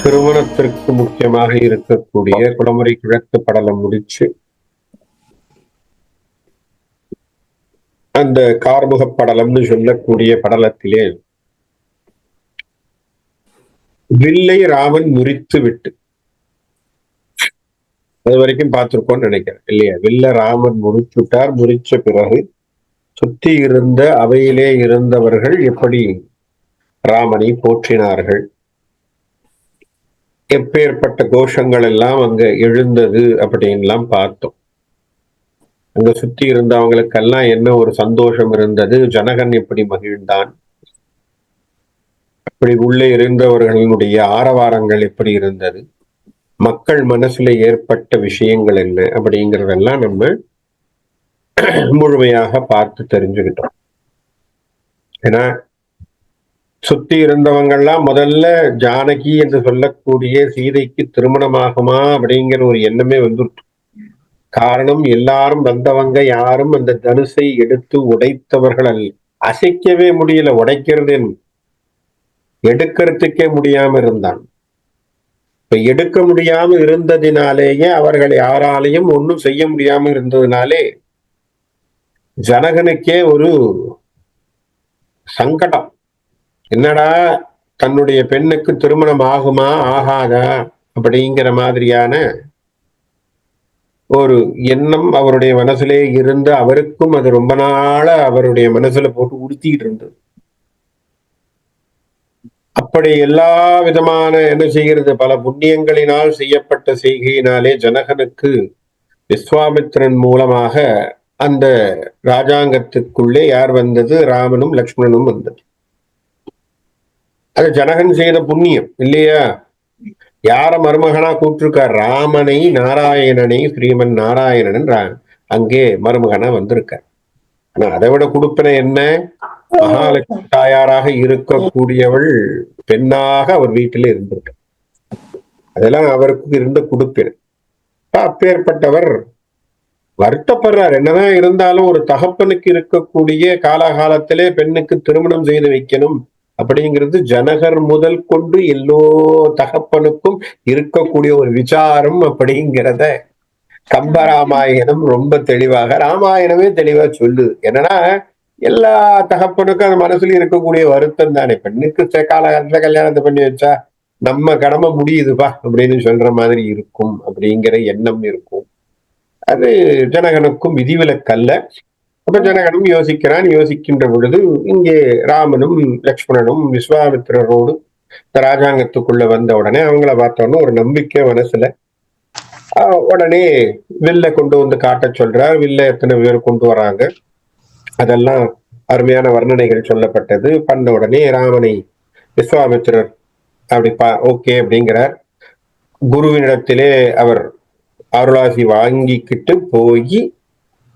திருமணத்திற்கு முக்கியமாக இருக்கக்கூடிய குளமுறை கிழக்கு படலம் முடிச்சு அந்த கார்முக படலம்னு சொல்லக்கூடிய படலத்திலே வில்லை ராமன் முறித்து விட்டு அது வரைக்கும் பார்த்திருக்கோம்னு நினைக்கிறேன் இல்லையா? வில்ல ராமன் முறிச்சுட்டார். முறிச்ச பிறகு சுத்தி இருந்த அவையிலே இருந்தவர்கள் எப்படி ராமனை போற்றினார்கள், எப்பேற்பட்ட கோஷங்கள் எல்லாம் அங்க எழுந்தது அப்படின்லாம் பார்த்தோம். அங்க சுத்தி இருந்தவங்களுக்கெல்லாம் என்ன ஒரு சந்தோஷம் இருந்தது, ஜனகன் எப்படி மகிழ்ந்தான், அப்படி உள்ளே இருந்தவர்களுடைய ஆரவாரங்கள் எப்படி இருந்தது, மக்கள் மனசுல ஏற்பட்ட விஷயங்கள் என்ன அப்படிங்கிறதெல்லாம் நம்ம முழுமையாக பார்த்து தெரிஞ்சுக்கிட்டோம். ஏன்னா சுத்தி இருந்தவங்கெல்லாம் முதல்ல ஜானகி என்று சொல்லக்கூடிய சீதைக்கு திருமணமாகுமா அப்படிங்கிற ஒரு எண்ணமே வந்துட்டு. காரணம், எல்லாரும் வந்தவங்க யாரும் அந்த தனுசை எடுத்து உடைத்தவர்கள் அல்ல. அசைக்கவே முடியல, உடைக்கிறது எடுக்கிறதுக்கே முடியாம இருந்தான். இப்ப எடுக்க முடியாம இருந்ததினாலேயே அவர்கள் யாராலையும் ஒன்றும் செய்ய முடியாம இருந்ததுனாலே ஜனகனுக்கே ஒரு சங்கடம். என்னடா, தன்னுடைய பெண்ணுக்கு திருமணம் ஆகுமா ஆகாதா அப்படிங்கிற மாதிரியான ஒரு எண்ணம் அவருடைய மனசுலே இருந்து அவருக்கும் அது ரொம்ப நாள அவருடைய மனசுல போட்டு உறுத்திட்டு இருந்தது. அப்படி எல்லா விதமான என்ன செய்கிறது, பல புண்ணியங்களினால் செய்யப்பட்ட செய்கையினாலே ஜனகனுக்கு விஸ்வாமித்திரன் மூலமாக அந்த ராஜாங்கத்துக்குள்ளே யார் வந்தது? ராமனும் லக்ஷ்மணனும் வந்தது. அது ஜனகன் செய்த புண்ணியம் இல்லையா? யார மருமகனா கூப்பிட்டிருக்கார்? ராமனை, நாராயணனை, ஸ்ரீமன் நாராயணன் அங்கே மருமகனா வந்திருக்கார். ஆனா அதை விட கொடுப்பின என்ன? மகாலட்சுமி தாயாராக இருக்கக்கூடியவள் பெண்ணாக அவர் வீட்டிலே இருந்திருக்க. அதெல்லாம் அவருக்கு இருந்த கொடுப்பின. அப்பேற்பட்டவர் வருத்தப்படுறார். என்னதான் இருந்தாலும் ஒரு தகப்பனுக்கு இருக்கக்கூடிய காலகாலத்திலே பெண்ணுக்கு திருமணம் செய்து வைக்கணும் அப்படிங்கிறது ஜனகர் முதல் கொண்டு எல்லோ தகப்பனுக்கும் இருக்கக்கூடிய ஒரு விசாரம் அப்படிங்கிறத கம்பராமாயணம் ரொம்ப தெளிவாக, ராமாயணமே தெளிவா சொல்லுது. என்னன்னா எல்லா தகப்பனுக்கும் அது மனசுல இருக்கக்கூடிய வருத்தம் தானே. பெண்ணுக்கு காலகாலத்துல கல்யாணத்தை பண்ணி வச்சா நம்ம கடமை முடியுதுப்பா அப்படின்னு சொல்ற மாதிரி இருக்கும் அப்படிங்கிற எண்ணம் இருக்கும். அது ஜனகனுக்கும் விதிவிலக்கல்ல. அப்ப ஜனகனும் யோசிக்கிறான். யோசிக்கின்ற பொழுது இங்கே ராமனும் லக்ஷ்மணனும் விஸ்வாமித்திரரோடு ராஜாங்கத்துக்குள்ள வந்த உடனே அவங்கள பார்த்தோன்னு ஒரு நம்பிக்கை மனசுல. உடனே வில்ல கொண்டு வந்து காட்ட சொல்றார். வில்ல எத்தனை பேர் கொண்டு வராங்க அதெல்லாம் அருமையான வர்ணனைகள் சொல்லப்பட்டது. பண்ண உடனே ராமனை விஸ்வாமித்திரர் அப்படி ஓகே அப்படிங்கிறார். குருவினிடத்திலே அவர் அருளாசி வாங்கிக்கிட்டு போய்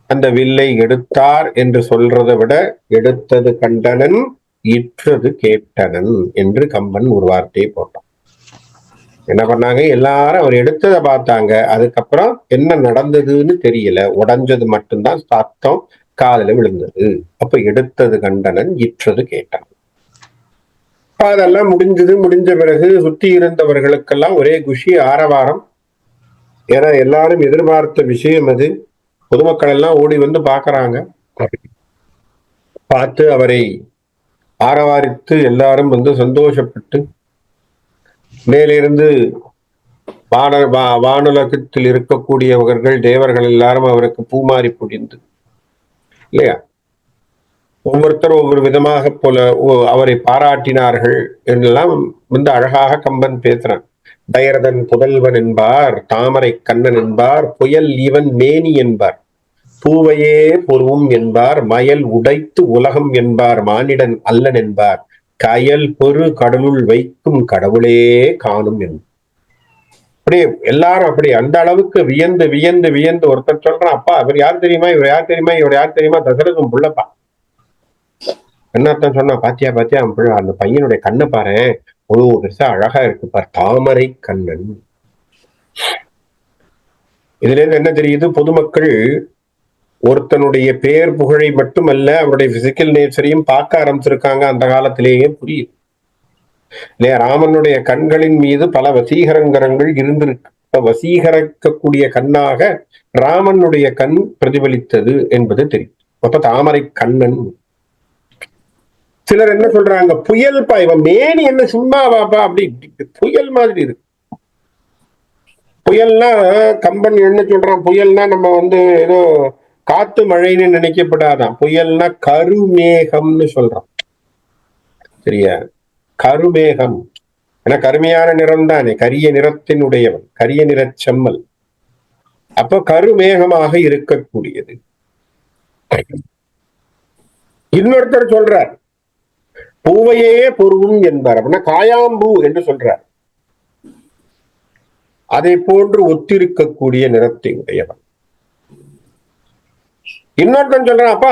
அந்த வில்லை எடுத்தார் என்று சொல்றதை விட எடுத்தது கண்டனன், இற்றது கேட்டனன் என்று கம்பன் ஒரு வார்த்தையை போட்டான். என்ன பண்ணாங்க? எல்லாரும் அவர் எடுத்ததை பார்த்தாங்க. அதுக்கப்புறம் என்ன நடந்ததுன்னு தெரியல. உடஞ்சது மட்டும்தான் சத்தம் காதுல விழுந்தது. அப்ப எடுத்தது கண்டனன், இற்றது கேட்டான். அதெல்லாம் முடிஞ்சது. முடிஞ்ச பிறகு சுத்தி இருந்தவர்களுக்கெல்லாம் ஒரே குஷி, ஆரவாரம். ஏன்னா எல்லாரும் எதிர்பார்த்த விஷயம் அது. பொதுமக்கள் எல்லாம் ஓடி வந்து பாக்குறாங்க. பார்த்து அவரை ஆரவாரித்து எல்லாரும் வந்து சந்தோஷப்பட்டு மேலிருந்து வானுலகத்தில் இருக்கக்கூடியவர்கள் தேவர்கள் எல்லாரும் அவருக்கு பூமாரி புரிந்து இல்லையா, ஒவ்வொருத்தரும் ஒவ்வொரு விதமாக போல அவரை பாராட்டினார்கள் என்றெல்லாம் வந்து அழகாக கம்பன் பேசுறான். தயரதன் புதல்வன் என்பார், தாமரை கண்ணன் என்பார், புயல் இவன் மேனி என்பார், பூவையே பொருவும் என்பார், மயல் உடைத்து உலகம் என்பார், மானிடன் அல்லன் என்பார், கயல் பொறு கடலுள் வைக்கும் கடவுளே காணும் என்பார். அப்படி எல்லாரும் அப்படி அந்த அளவுக்கு வியந்து வியந்து வியந்து ஒருத்தர் சொல்றான், அப்பா இவர் யார் தெரியுமா, இவர் யார் தெரியுமா, இவர் யார் தெரியுமா, தசரதன் புள்ளப்பா. என்னத்தான் சொன்னா, பாத்தியா பாத்தியா அந்த பையனுடைய கண்ணை பாரு, அவ்வளவு பெருசா அழகா இருக்கு பார், தாமரை கண்ணன். இதுல இருந்து என்ன தெரியுது? பொதுமக்கள் ஒருத்தனுடைய பெயர் புகழை மட்டுமல்ல அவருடைய பிசிக்கல் நேச்சரையும் பார்க்க ஆரம்பிச்சிருக்காங்க. அந்த காலத்திலேயே புரியுது. இல்லையா? ராமனுடைய கண்களின் மீது பல வசீகரங்கரங்கள் இருந்திருக்கு. வசீகரிக்கக்கூடிய கண்ணாக ராமனுடைய கண் பிரதிபலித்தது என்பது தெரியும். அப்ப தாமரை கண்ணன். சிலர் என்ன சொல்றாங்க, புயல் பாய்வம் மேனி என்ன சும்மா வாப்பா அப்படி புயல் மாதிரி இருக்கு. புயல்னா கம்பன் என்ன சொல்றான், புயல்னா நம்ம ஏதோ காத்து மழைன்னு நினைக்கப்படாதான். புயல்னா கருமேகம்னு சொல்றான். சரியா? கருமேகம். ஏன்னா கருமையான நிறம் தானே, கரிய நிறத்தினுடையவன், கரிய நிறச் செம்மல். அப்போ கருமேகமாக இருக்கக்கூடியது. இன்னொருத்தர் சொல்றார், பூவையே பொருவும் என்பார். அப்படின்னா காயாம்பூ என்று சொல்றார். அதை போன்று ஒத்திருக்கக்கூடிய நிறத்தை உடையவன். இன்னொருத்தன் சொல்றான், அப்ப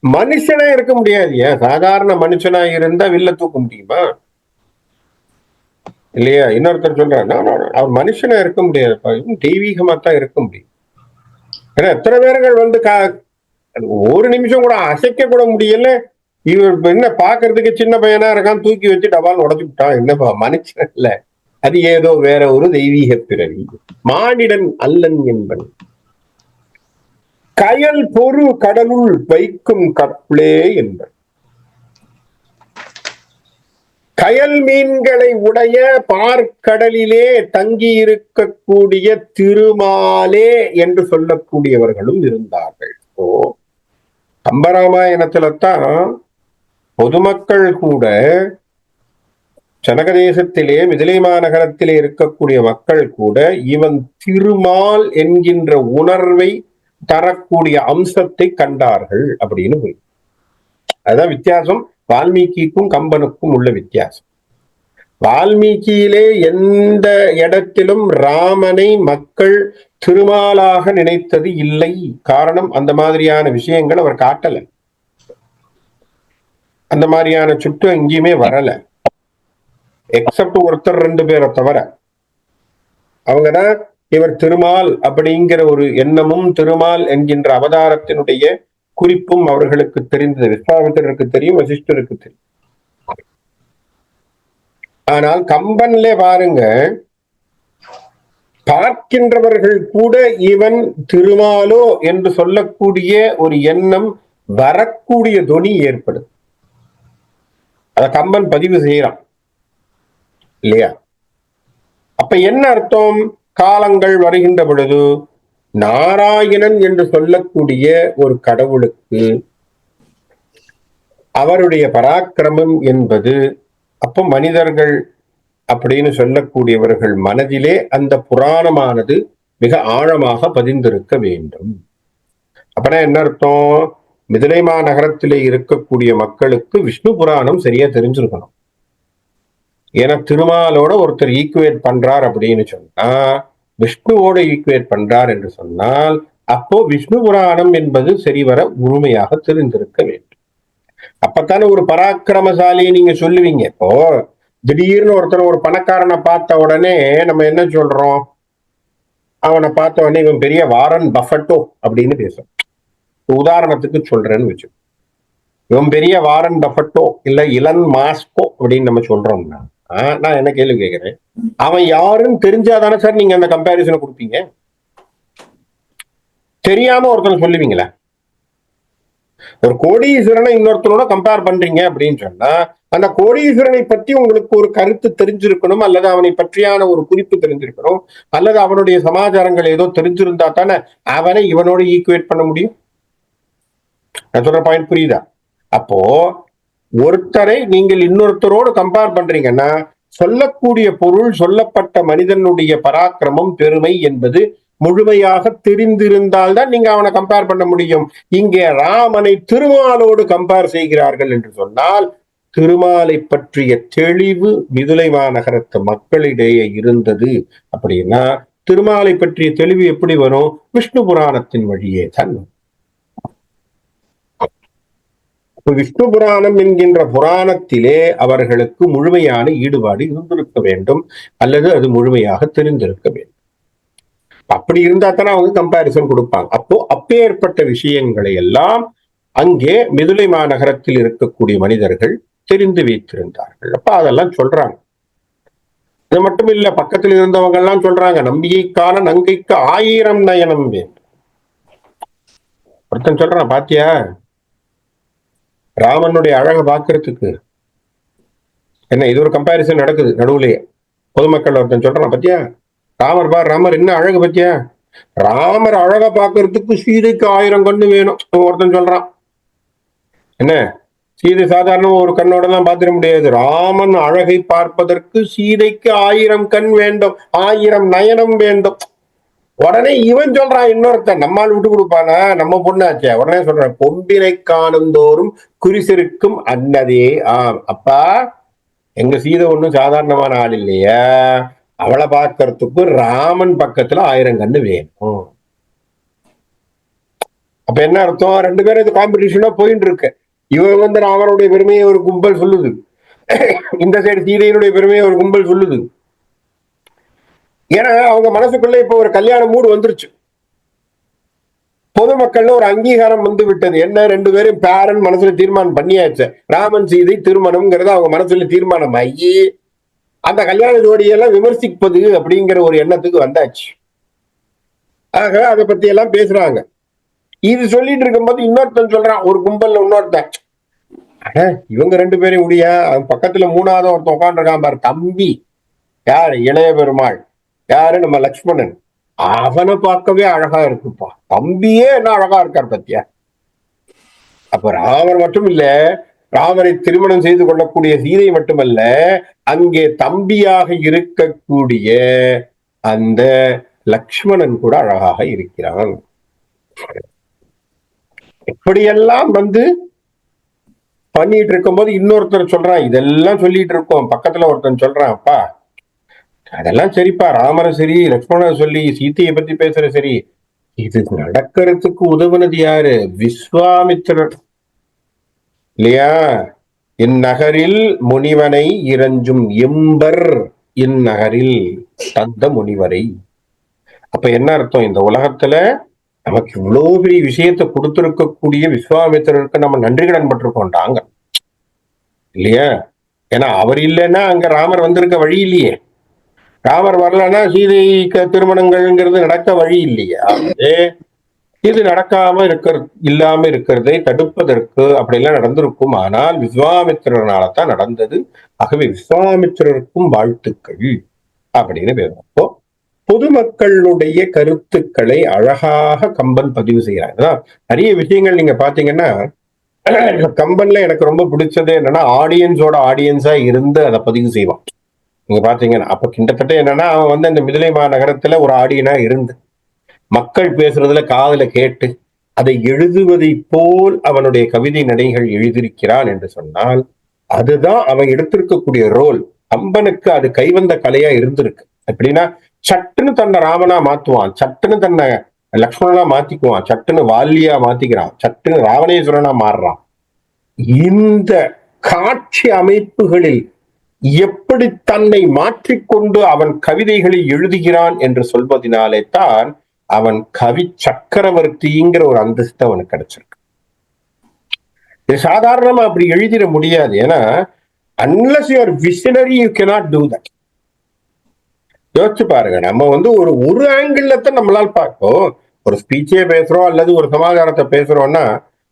மனுஷனா இருக்க முடியாது. ஏன் சாதாரண மனுஷனா இருந்தா வில்ல தூக்க முடியுமா? இல்லையா? இன்னொருத்தர் சொல்றாரு, அவர் மனுஷனா இருக்க முடியாது, தெய்வீகமா தான் இருக்க முடியும். ஏன்னா எத்தனை பேர்கள் ஒரு நிமிஷம் கூட அசைக்க கூட முடியல. இவர் என்ன பாக்குறதுக்கு சின்ன பையனா இருக்கான், தூக்கி வச்சு டபால் உடச்சு விட்டான். என்னப்பா மனுஷன் இல்ல, அது ஏதோ வேற ஒரு தெய்வீக பிறவி, மானிடன் அல்லன் என்பன். கயல் பொறு கடலுள் வைக்கும் கப்ளே என்பன். கயல் மீன்களை உடைய பார்க்கடலிலே தங்கி இருக்கக்கூடிய திருமாலே என்று சொல்லக்கூடியவர்களும் இருந்தார்கள். கம்பராமாயணத்துலத்தான் பொதுமக்கள் கூட ஜனகதேசத்திலே மிதிலை மாநகரத்திலே இருக்கக்கூடிய மக்கள் கூட இவன் திருமால் என்கின்ற உணர்வை தரக்கூடிய அம்சத்தை கண்டார்கள் அப்படின்னு போய். அதுதான் வித்தியாசம் வால்மீகிக்கும் கம்பனுக்கும் உள்ள வித்தியாசம். வால்மீகியிலே எந்த இடத்திலும் ராமனை மக்கள் திருமாலாக நினைத்தது இல்லை. காரணம், அந்த மாதிரியான விஷயங்கள் அவர் காட்டல. அந்த மாதிரியான சுற்றம் எங்கேயுமே வரல, எக்ஸப்ட் ஒருத்தர் 2 பேரை தவிர. அவங்கதான் இவர் திருமால் அப்படிங்கிற ஒரு எண்ணமும் திருமால் என்கின்ற அவதாரத்தினுடைய குறிப்பும் அவர்களுக்கு தெரிந்தது. விஸ்வாமித்திரருக்கு தெரியும், வசிஷ்டருக்கு தெரியும். ஆனால் கம்பன்ல பாருங்க, பார்க்கின்றவர்கள் கூட இவன் திருமாலோ என்று சொல்லக்கூடிய ஒரு எண்ணம் வரக்கூடிய தொனி ஏற்படும். அத கம்பன் பதிவு செய்யறான் இல்லையா? அப்ப என்ன அர்த்தம்? காலங்கள் வருகின்ற பொழுது நாராயணன் என்று சொல்லக்கூடிய ஒரு கடவுளுக்கு அவருடைய பராக்கிரமம் என்பது, அப்போ மனிதர்கள் அப்படின்னு சொல்லக்கூடியவர்கள் மனதிலே அந்த புராணமானது மிக ஆழமாக பதிந்திருக்க வேண்டும். அப்பனா என்ன அர்த்தம்? மிதிலை மாநகரத்திலே இருக்கக்கூடிய மக்களுக்கு விஷ்ணு புராணம் சரியா தெரிஞ்சிருக்கணும். ஏன்னா திருமாலோட ஒருத்தர் ஈக்குவேட் பண்றார் அப்படின்னு சொன்னா, விஷ்ணுவோட ஈக்குவேட் பண்றார் என்று சொன்னால், அப்போ விஷ்ணு புராணம் என்பது சரிவர முழுமையாக தெரிந்திருக்க வேண்டும். அப்பத்தானே ஒரு பராக்கிரமசாலியை நீங்க சொல்லுவீங்க. இப்போ திடீர்னு ஒருத்தர் ஒரு பணக்காரனை பார்த்த உடனே நம்ம என்ன சொல்றோம்? அவனை பார்த்த உடனே இவன் பெரிய வாரன் பஃபட்டோ அப்படின்னு பேசுறோம். உதாரணத்துக்கு சொல்றேன்னு வச்சு, இவன் பெரிய வாரன் பஃபட்டோ இல்ல இலன் மாஸ்கோ அப்படின்னு நம்ம சொல்றோம்னா, நான் என்ன கேள்வி கேட்கிறேன், அவன் யாருன்னு தெரிஞ்சாதானே சார் நீங்க அந்த கம்பேரிசனை கொடுப்பீங்க? தெரியாம ஒருத்தனை சொல்லுவீங்களா? ஒரு கோடீஸ்வரனை இன்னொருத்தனோட கம்பேர் பண்றீங்க அப்படின்னு சொன்னா, அந்த கோடீஸ்வரனை பற்றி உங்களுக்கு ஒரு கருத்து தெரிஞ்சிருக்கணும், அல்லது அவனை பற்றியான ஒரு குறிப்பு தெரிஞ்சிருக்கணும், அல்லது அவனுடைய சமாச்சாரங்கள் ஏதோ தெரிஞ்சிருந்தா தானே அவனை இவனோட ஈக்குவேட் பண்ண முடியும். நான் சொல்ற பாயிண்ட் புரியுதா? அப்போ ஒருத்தரை நீங்கள் இன்னொருத்தரோடு கம்பேர் பண்றீங்கன்னா, சொல்லக்கூடிய பொருள், சொல்லப்பட்ட மனிதனுடைய பராக்கிரமம், பெருமை என்பது முழுமையாக தெரிந்திருந்தால் தான் நீங்க அவனை கம்பேர் பண்ண முடியும். இங்கே ராமனை திருமாலோடு கம்பேர் செய்கிறார்கள் என்று சொன்னால், திருமாலை பற்றிய தெளிவு மிதிலை மாநகரத்து மக்களிடையே இருந்தது. அப்படின்னா திருமாலை பற்றிய தெளிவு எப்படி வரும்? விஷ்ணு புராணத்தின் வழியே தான். விஷ்ணு புராணம் என்கின்ற புராணத்திலே அவர்களுக்கு முழுமையான ஈடுபாடு இருந்திருக்க வேண்டும், அல்லது அது முழுமையாக தெரிந்திருக்க வேண்டும். அப்படி இருந்தா தானே அவங்க கம்பாரிசன் கொடுப்பாங்க. அப்போ அப்பேற்பட்ட விஷயங்களை எல்லாம் அங்கே மிதிலை மாநகரத்தில் இருக்கக்கூடிய மனிதர்கள் தெரிந்து வைத்திருந்தார்கள். அப்ப அதெல்லாம் சொல்றாங்க. இது மட்டும் இல்ல, பக்கத்தில் இருந்தவங்க எல்லாம் சொல்றாங்க, நம்பிக்கைக்கான நங்கைக்கு 1000 நயனம் வேண்டும். ஒருத்தன் சொல்றான், பாத்தியா ராமனுடைய அழகை பாக்குறதுக்கு என்ன, இது ஒரு கம்பாரிசன் நடக்குது நடுவுலயே. பொதுமக்கள் ஒருத்தன் சொல்றான், பத்தியா ராமர் பார், ராமர் என்ன அழகு பத்தியா, ராமர் அழகா பாக்குறதுக்கு சீதைக்கு 1000 கண்ணு வேணும் ஒருத்தன் சொல்றான். என்ன, சீதை சாதாரண ஒரு கண்ணோட தான் பார்த்திட முடியாது, ராமன் அழகை பார்ப்பதற்கு சீதைக்கு 1000 கண் வேண்டும், 1000 நயனம் வேண்டும். உடனே இவன் சொல்றான், இன்னொருத்தன் நம்மால் விட்டு கொடுப்பானா, நம்ம பொண்ணாச்சே, உடனே சொல்றான், கொம்பினை காணுந்தோறும் குறிசிருக்கும் அன்னதே ஆம். அப்பா எங்க சீதை ஒண்ணும் சாதாரணமான ஆள் இல்லையா, அவளை பார்க்கறதுக்கு ராமன் பக்கத்துல 1000 கண்ணு வேணும். அப்ப என்ன அர்த்தம், ரெண்டு பேரும் இது காம்படிஷனா போயிட்டு இருக்கு. இவன் வந்து ராமனுடைய பெருமையை ஒரு கும்பல் சொல்லுது, இந்த சைடு சீதையினுடைய பெருமையை ஒரு கும்பல் சொல்லுது. ஏன்னா அவங்க மனசுக்குள்ள இப்ப ஒரு கல்யாண மூடு வந்துருச்சு, பொதுமக்கள்ல ஒரு அங்கீகாரம் வந்து விட்டது. என்ன, ரெண்டு பேரும் பேரன் மனசுல தீர்மானம் பண்ணியாச்சு, ராமன் சீதை திருமணம்ங்கிறத அவங்க மனசுல தீர்மானம் ஆகி அந்த கல்யாண ஜோடியெல்லாம் விமர்சிப்பது அப்படிங்கிற ஒரு எண்ணத்துக்கு வந்தாச்சு. ஆக அதை பத்தி எல்லாம் பேசுறாங்க. இது சொல்லிட்டு இருக்கும்போது இன்னொருத்தன் சொல்றான், ஒரு கும்பல்ல இன்னொருத்தன், இவங்க ரெண்டு பேரும் முடியா, பக்கத்துல மூணாவது ஒருத்தன் உட்காந்துருக்கான் பாரு, தம்பி யாரு, இளைய பெருமாள் யாரு, நம்ம லக்ஷ்மணன், அவனை பார்க்கவே அழகா இருக்குப்பா, தம்பியே என்ன அழகா இருக்கார் பத்தியா. அப்ப ராமர் மட்டும் இல்ல, ராமரை திருமணம் செய்து கொள்ளக்கூடிய சீதை மட்டுமல்ல, அங்கே தம்பியாக இருக்கக்கூடிய அந்த லக்ஷ்மணன் கூட அழகாக இருக்கிறான். இப்படியெல்லாம் வந்து பண்ணிட்டு இருக்கும்போது இன்னொருத்தர் சொல்றான், இதெல்லாம் சொல்லிட்டு இருக்கோம், பக்கத்துல ஒருத்தன் சொல்றான், அப்பா அதெல்லாம் சரிப்பா, ராமரை சரி லக்ஷ்மணரை சொல்லி சீத்தையை பத்தி பேசுற சரி, இது நடக்கிறதுக்கு உதவுனது யாரு, விஸ்வாமித்திரர் இல்லையா. இந்நகரில் முனிவனை இறஞ்சும் எம்பர், இந்நகரில் தந்த முனிவரை. அப்ப என்ன அர்த்தம், இந்த உலகத்துல நமக்கு இவ்வளவு பெரிய விஷயத்தை கொடுத்திருக்கக்கூடிய விஸ்வாமித்திரருக்கு நம்ம நன்றி கடன் பட்டிருக்கோண்டாங்க இல்லையா. ஏன்னா அவர் இல்லைன்னா அங்க ராமர் வந்திருக்க வழி இல்லையே, ராமர் வரலன்னா சீதை திருமணங்கள்ங்கிறது நடக்க வழி இல்லையா. இது நடக்காம இல்லாம இருக்கிறதை தடுப்பதற்கு அப்படிலாம் நடந்திருக்கும், ஆனால் விஸ்வாமித்திரனால தான் நடந்தது. ஆகவே விஸ்வாமித்திரருக்கும் வாழ்த்துக்கள் அப்படின்னு பேசுறப்போ பொதுமக்களுடைய கருத்துக்களை அழகாக கம்பன் பதிவு செய்யறாங்க. நிறைய விஷயங்கள் நீங்க பாத்தீங்கன்னா கம்பன்ல எனக்கு ரொம்ப பிடிச்சது என்னன்னா, ஆடியன்ஸோட ஆடியன்ஸா இருந்து அதை பதிவு செய்வான். நீங்க பாத்தீங்கன்னா அப்ப கிட்டத்தட்ட என்னன்னா, அவன் வந்து அந்த மிதிலை மாநகரத்துல ஒரு ஆடியனா இருந்து மக்கள் பேசுறதுல காதுல கேட்டு அதை எழுதுவதை போல் அவனுடைய கவிதை நடைகள் எழுதியிருக்கிறான் என்று சொன்னால், அதுதான் அவன் எடுத்திருக்கக்கூடிய ரோல். கம்பனுக்கு அது கைவந்த கலையா இருந்திருக்கு. எப்படின்னா, சட்டுன்னு தன்னை ராமனா மாத்துவான், சட்டுன்னு தன்னை லக்ஷ்மணனா மாத்திக்குவான், சட்டுன்னு வால்லியா மாத்திக்கிறான், சட்டுன்னு ராவணேஸ்வரனா மாறுறான். இந்த காட்சி அமைப்புகளில் எப்படி தன்னை மாற்றிக்கொண்டு அவன் கவிதைகளை எழுதுகிறான் என்று சொல்வதனாலே தான் அவன் கவி சக்கரவர்த்திங்கிற ஒரு அந்தஸ்து அவனுக்கு கிடைச்சிருக்கு. இது சாதாரணமா அப்படி எழுதிட முடியாது. ஏன்னா unless you are visionary you cannot do that. யோசிச்சு பாருங்க, நம்ம வந்து ஒரு ஆங்கிள் தான் நம்மளால் பார்ப்போம். ஒரு ஸ்பீச்சே பேசுறோம் அல்லது ஒரு சமாதானத்தை பேசுறோம்னா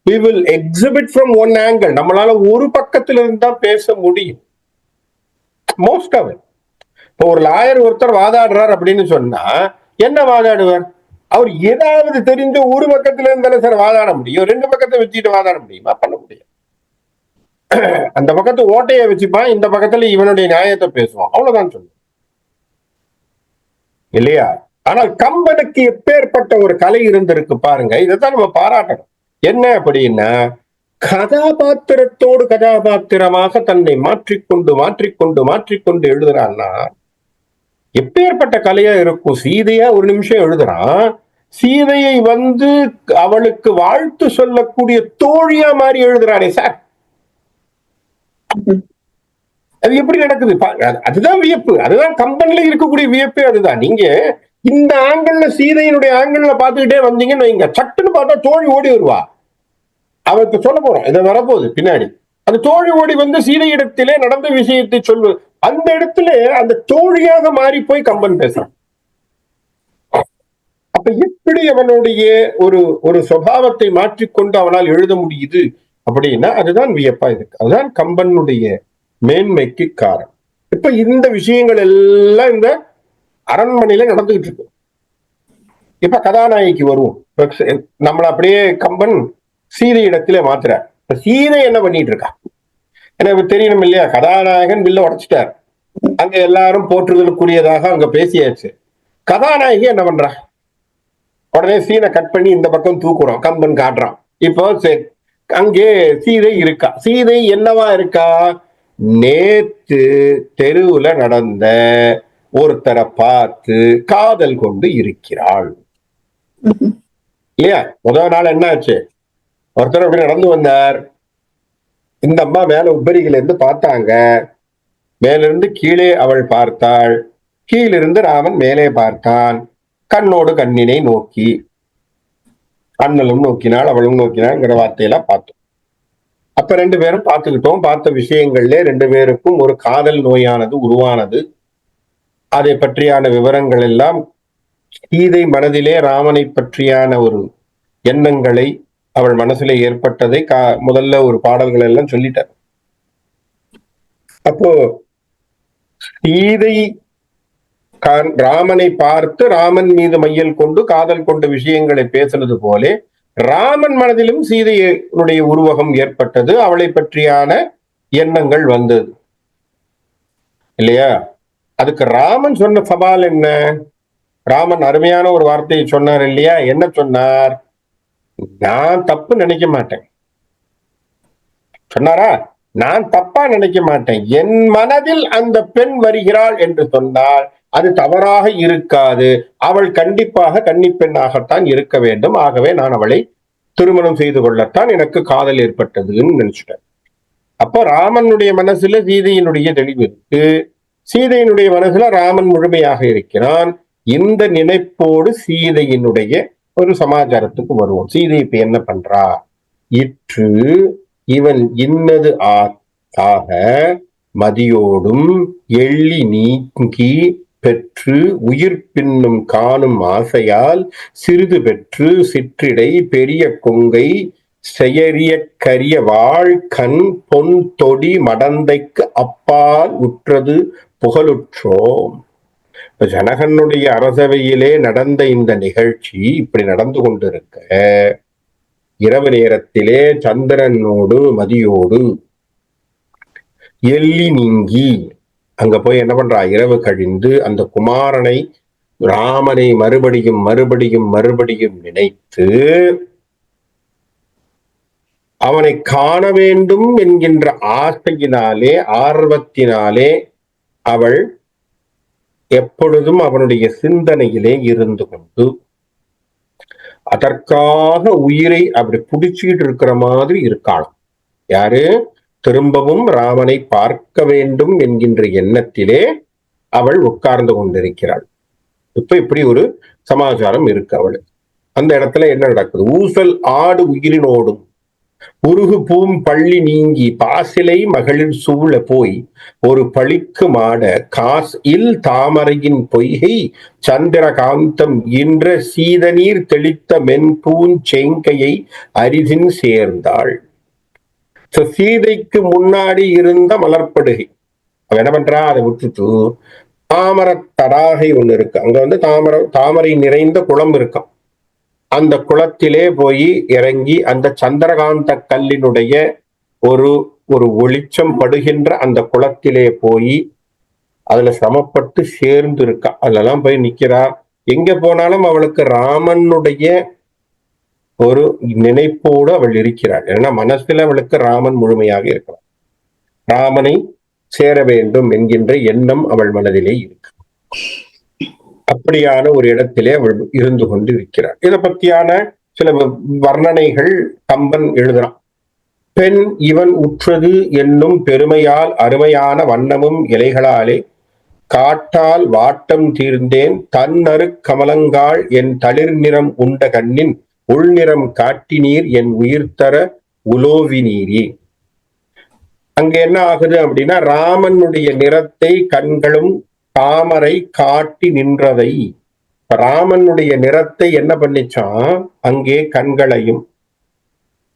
we will exhibit from one angle. நம்மளால ஒரு பக்கத்துல இருந்து தான் பேச முடியும் மோஸ்ட் ஆஃப் இட். இப்போ ஒரு லாயர் ஒருத்தர் வாதாடுறார் அப்படின்னு சொன்னா என்ன வாதாடுவார், அவர் ஏதாவது தெரிஞ்ச ஒரு பக்கத்துல இருந்தாலே சார் வாதாட முடியும், ரெண்டு பக்கத்தை வச்சுட்டு வாதாட முடியுமா, பண்ண முடியும். அந்த பக்கத்து ஓட்டையை வச்சுப்பான், இந்த பக்கத்துல இவனுடைய நியாயத்தை பேசுவான், அவ்வளவுதான் சொல்லுவோம் இல்லையா. ஆனால் கம்பனுக்கு எப்பேற்பட்ட ஒரு கலை இருந்திருக்கு பாருங்க, இதைத்தான் நம்ம பாராட்டணும். என்ன அப்படின்னா, கதாபாத்திரத்தோடு கதாபாத்திரமாக தன்னை மாற்றிக்கொண்டு மாற்றிக்கொண்டு மாற்றிக்கொண்டு எழுதுறான்னா எப்பேற்பட்ட கலையா இருக்கும். சீதையா ஒரு நிமிஷம் எழுதுறான், சீதையை வந்து அவளுக்கு வாழ்த்து சொல்லக்கூடிய தோழியா மாதிரி எழுதுறானே சார், அது எப்படி நடக்குது, அதுதான் வியப்பு. அதுதான் கம்பன்ல இருக்கக்கூடிய வியப்பே அதுதான். நீங்க இந்த ஆங்கிள் சீதையினுடைய ஆங்கிள் பாத்துக்கிட்டே வந்தீங்கன்னு வைங்க, சட்டுன்னு பார்த்தா தோழி ஓடி வருவா. அவருக்கு சொல்ல போறோம், இதை வரப்போகுது பின்னாடி, அந்த தோழி ஓடி வந்து சீதையிடத்திலே நடந்த விஷயத்தை சொல்வது. அந்த இடத்துல அந்த தோழியாக மாறி போய் கம்பன் பேசுறான். அப்ப எப்படி அவனுடைய ஒரு ஒரு சுபாவத்தை மாற்றிக்கொண்டு அவனால் எழுத முடியுது அப்படின்னா அதுதான் வியப்பா இருக்கு. அதுதான் கம்பனுடைய மேன்மைக்கு காரணம். இப்ப இந்த விஷயங்கள் எல்லாம் இந்த அரண்மனையில நடந்துகிட்டு இருக்கு. இப்ப கதாநாயகிக்கு வருவோம். நம்மள அப்படியே கம்பன் சீதை இடத்திலே மாத்துற. சீதை என்ன பண்ணிட்டு இருக்கா? எனக்கு தெரியணும் இல்லையா? கதாநாயகன் வில்ல உடைச்சிட்டார். அங்க எல்லாரும் போற்றுதலுக்குரியதாக அங்க பேசியாச்சு. கதாநாயகி என்ன பண்றா? உடனே சீனை கட் பண்ணி இந்த பக்கம் தூக்குறோம். கம்பன் காட்டுறான். இப்போ அங்கே சீதை இருக்கா. சீதை என்னவா இருக்கா? நேத்து தெருவுல நடந்த ஒருத்தரை பார்த்து காதல் கொண்டு இருக்கிறாள் இல்லையா? முதல் நாள் என்ன ஆச்சு? ஒருத்தர் அப்படி நடந்து வந்தார். இந்த அம்மா மேல உபரிகள் இருந்து பார்த்தாங்க. மேலிருந்து கீழே அவள் பார்த்தாள். கீழிருந்து ராமன் மேலே பார்த்தான். கண்ணோடு கண்ணினை நோக்கி, அண்ணலும் நோக்கினாள் அவளும் நோக்கினாள்ங்கிற வார்த்தையெல்லாம் பார்த்தோம். அப்ப ரெண்டு பேரும் பார்த்துக்கிட்டோம். பார்த்த விஷயங்கள்ல ரெண்டு பேருக்கும் ஒரு காதல் நோயானது உருவானது. அதை பற்றியான விவரங்கள் எல்லாம் சீதை மனதிலே ராமனை பற்றியான ஒரு எண்ணங்களை அவள் மனசுல ஏற்பட்டதை முதல்ல ஒரு பாடல்கள் எல்லாம் சொல்லிட்டார். அப்போ சீதை ராமனை பார்த்து ராமன் மீது மையல் கொண்டு காதல் கொண்ட விஷயங்களை பேசுனது போலே ராமன் மனதிலும் சீதையினுடைய உருவகம் ஏற்பட்டது. அவளை பற்றியான எண்ணங்கள் வந்தது இல்லையா? அதுக்கு ராமன் சொன்ன சவால் என்ன? ராமன் அருமையான ஒரு வார்த்தையை சொன்னார் இல்லையா? என்ன சொன்னார்? நான் தப்பு நினைக்க மாட்டேன் சொன்னாரா? நான் தப்பா நினைக்க மாட்டேன். என் மனதில் அந்த பெண் வருகிறாள் என்று சொன்னால் அது தவறாக இருக்காது. அவள் கண்டிப்பாக கன்னிப்பெண்ணாகத்தான் இருக்க வேண்டும். ஆகவே நான் அவளை திருமணம் செய்து கொள்ளத்தான் எனக்கு காதல் ஏற்பட்டதுன்னு நினைச்சிட்டேன். அப்போ ராமனுடைய மனசுல சீதையினுடைய தெளிவு இருக்கு. சீதையினுடைய மனசுல ராமன் முழுமையாக இருக்கிறான். இந்த நினைப்போடு சீதையினுடைய ஒரு சமாச்சாரத்துக்கு வருவோம். சீதை இப்ப என்ன பண்றா? இற்று இவன் இன்னது ஆக மதியோடும் எள்ளி நீங்கி பெற்று உயிர் பின்னும் காணும் ஆசையால் சிறிது பெற்று சிற்றிடை பெரிய கொங்கை செயறிய கரிய வாழ் கண் பொன் தொடி மடந்தைக்கு அப்பால் உற்றது புகழுற்றோம். ஜனகனுடைய அரசவையிலே நடந்த இந்த நிகழ்ச்சி இப்படி நடந்து கொண்டிருக்க இரவு நேரத்திலே சந்திரனோடு மதியோடு எள்ளி நீங்கி அங்க போய் என்ன பண்றா? இரவு கழிந்து அந்த குமாரனை ராமனை மறுபடியும் மறுபடியும் மறுபடியும் நினைத்து அவனை காண வேண்டும் என்கின்ற ஆசையினாலே ஆர்வத்தினாலே அவள் எப்பொழுதும் அவனுடைய சிந்தனையிலே இருந்து கொண்டு அதற்காக உயிரை அப்படி புடிச்சுக்கிட்டு இருக்கிற மாதிரி இருக்காளாம். யாரு? திரும்பவும் ராமனை பார்க்க வேண்டும் என்கின்ற எண்ணத்திலே அவள் உட்கார்ந்து கொண்டிருக்கிறாள். இப்ப இப்படி ஒரு சமாச்சாரம் இருக்கு அவளுக்கு. அந்த இடத்துல என்ன நடக்குது? ஊசல் ஆடு உயிரினோடும் உருகு பூம் பள்ளி நீங்கி பாசிலை மகளிர் சூழ போய் ஒரு பழிக்கு மாட காஸ் இல் தாமரையின் பொய்கை சந்திரகாந்தம் இன்ற சீதநீர் தெளித்த மென்பூஞ்செங்கையை அரிதின் சேர்ந்தாள். சீதைக்கு முன்னாடி இருந்த மலர்படுகை அவ என்ன பண்றா? அதை விட்டுட்டு தாமர தடாகை ஒண்ணு இருக்கு. அங்க வந்து தாமரை நிறைந்த குளம் இருக்கும். அந்த குளத்திலே போய் இறங்கி அந்த சந்திரகாந்த கல்லினுடைய ஒரு ஒரு ஒளிச்சம் படுகின்ற அந்த குளத்திலே போய் அதுல சிரமப்பட்டு சேர்ந்து இருக்கா. அதெல்லாம் போய் நிக்கிறா. எங்க போனாலும் அவளுக்கு ராமனுடைய ஒரு நினைப்போடு அவள் இருக்கிறாள். ஏன்னா மனசுல அவளுக்கு ராமன் முழுமையாக இருக்கிறான். ராமனை சேர வேண்டும் என்கின்ற எண்ணம் அவள் மனதிலே இருக்கு. அப்படியான ஒரு இடத்திலே அவள் இருந்து கொண்டு இருக்கிறாள். இதை பற்றியான சில வர்ணனைகள் கம்பன் எழுதுறான். பெண் இவன் உற்றது என்னும் பெருமையால் அருமையான வண்ணமும் இலைகளாலே காட்டால் வாட்டம் தீர்ந்தேன் தன்னரு கமலங்காள் என் தளிர் நிறம் உண்ட கண்ணின் உள்நிறம் காட்டினீர் என் உயிர் தர உலோவி நீரே. அங்க என்ன ஆகுது அப்படின்னா, ராமனுடைய நிறத்தை கண்களும் தாமரை காட்டி நின்றதை. ராமனுடைய நிறத்தை என்ன பண்ணிச்சான், அங்கே கண்களையும்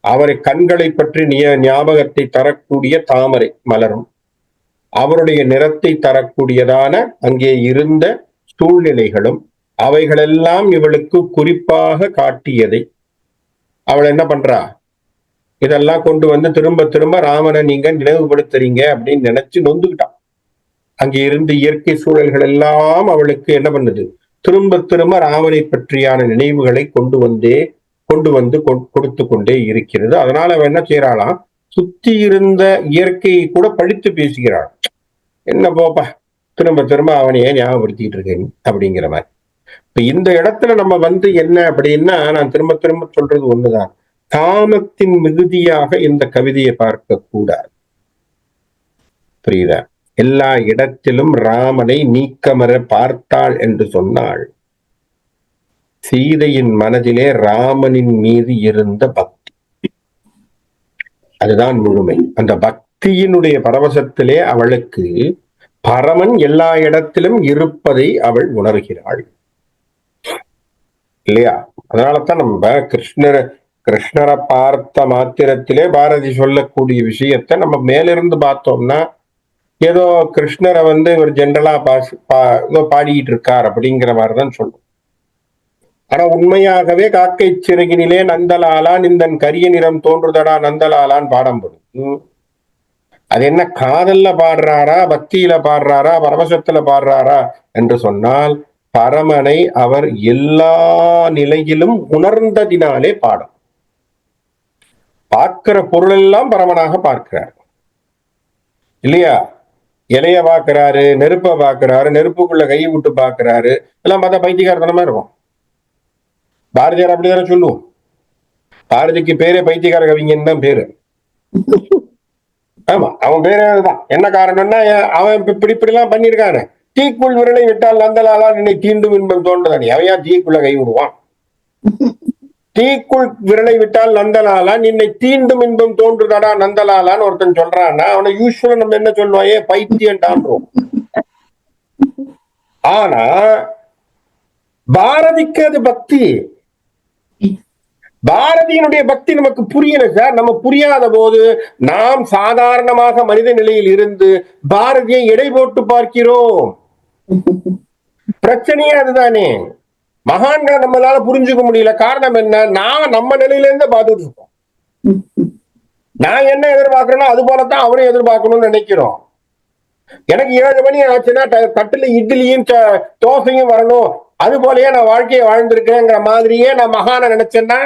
அவரை கண்களை பற்றி ஞாபகத்தை தரக்கூடிய தாமரை மலரும், அவருடைய நிறத்தை தரக்கூடியதான அங்கே இருந்த சூழ்நிலைகளும் அவைகளெல்லாம் இவளுக்கு குறிப்பாக காட்டியதை அவள் என்ன பண்றா, இதெல்லாம் கொண்டு வந்து திரும்ப திரும்ப ராமனை நீங்க நினைவுபடுத்துறீங்க அப்படின்னு நினைச்சு நொந்துக்கிட்டான். அங்கே இருந்து இயற்கை சூழல்கள் எல்லாம் அவளுக்கு என்ன பண்ணுது, திரும்ப திரும்ப ராமனை பற்றியான நினைவுகளை கொண்டு வந்து கொடுத்து கொண்டே இருக்கிறது. அதனால அவன் என்ன செய்யறாளாம், சுத்தி இருந்த இயற்கையை கூட பழித்து பேசுகிறாள். என்ன போப்பா திரும்ப திரும்ப அவனையே ஞாபகப்படுத்திட்டு இருக்கேன் அப்படிங்கிற மாதிரி. இப்ப இந்த இடத்துல நம்ம வந்து என்ன அப்படின்னா, நான் திரும்ப திரும்ப சொல்றது ஒண்ணுதான், காமத்தின் மிகுதியாக இந்த கவிதையை பார்க்க கூடாது. புரியுதா? எல்லா இடத்திலும் ராமனை நீக்கமர பார்த்தாள் என்று சொன்னாள். சீதையின் மனதிலே ராமனின் மீது இருந்த பக்தி, அதுதான் முழுமை. அந்த பக்தியினுடைய பரவசத்திலே அவளுக்கு பரமன் எல்லா இடத்திலும் இருப்பதை அவள் உணர்கிறாள், இல்லையா? அதனாலதான் நம்ம கிருஷ்ணரை பார்த்த மாத்திரத்திலே பாரதி சொல்லக்கூடிய விஷயத்தை நம்ம மேலிருந்து பார்த்தோம்னா ஏதோ கிருஷ்ணரை வந்து ஒரு ஜென்ரலா ஏதோ பாடிட்டு இருக்கார் அப்படிங்கிற மாதிரிதான் சொல்லும். ஆனா உண்மையாகவே காக்கை சிறகினிலே நந்தலாலான் இந்தன் கரிய நிறம் தோன்றுதடா நந்தலாலான் பாடம் போடும். அது என்ன காதல்ல பாடுறாரா, பக்தியில பாடுறாரா, பரவசத்துல பாடுறாரா என்று சொன்னால், பரமனை அவர் எல்லா நிலையிலும் உணர்ந்ததினாலே பாடும். பார்க்கிற பொருள் எல்லாம் பரமனாக பார்க்கிறார், இல்லையா? இலைய பாக்குறாரு, நெருப்ப பாக்குறாரு, நெருப்புக்குள்ள கையை விட்டு பாக்குறாரு, எல்லாம் பார்த்தா பைத்தியக்காரத்தனமா இருக்கும். பாரதியார் அப்படிதானே சொல்லுவோம். பாரதிக்கு பேரே பைத்தியக்கார கவிஞன் தான் பேரு. ஆமா, அவன் பேரே அதுதான். என்ன காரணம்னா, அவன் இப்படி எல்லாம் பண்ணிருக்கானு. தீக்குள் விரலை விட்டால் நந்தலாலா நின்னை தீண்டும் இன்பம் தோன்றதானே. அவையா தீக்குள்ள கை விடுவான்? தீக்குள் விரலை விட்டால் நந்தலாலா நின்னை தீண்டும் இன்பம் தோன்றுதடா நந்தலாலான்னு ஒருத்தன் சொல்றான்னா, அவனை யூஸ்வலா நம்ம என்ன சொல்லுவாயே, பைத்தியம் தான்றோம். ஆனா பாரதிக்கு அது பக்தி. பாரதியினுடைய பக்தி நமக்கு புரியல சார். நம்ம புரியாத போது நாம் சாதாரணமாக மனித நிலையில் இருந்து பாரதியை எடை போட்டு பார்க்கிறோம். பிரச்சனையே அதுதானே. மகான்களை நம்மளால புரிஞ்சுக்க முடியல. காரணம் என்ன? நான் நம்ம நிலையில இருந்து பார்த்துட்டு இருக்கோம். நான் என்ன எதிர்பார்க்கிறேனோ அது போலத்தான் அவரையும் எதிர்பார்க்கணும்னு நினைக்கிறோம். எனக்கு 7 மணி ஆச்சுன்னா தட்டுல இட்லியும் தோசையும் வரணும், அது போலயே நான் வாழ்க்கையை வாழ்ந்திருக்கிறேங்கிற மாதிரியே நான் மகான நினைச்சேன்னா,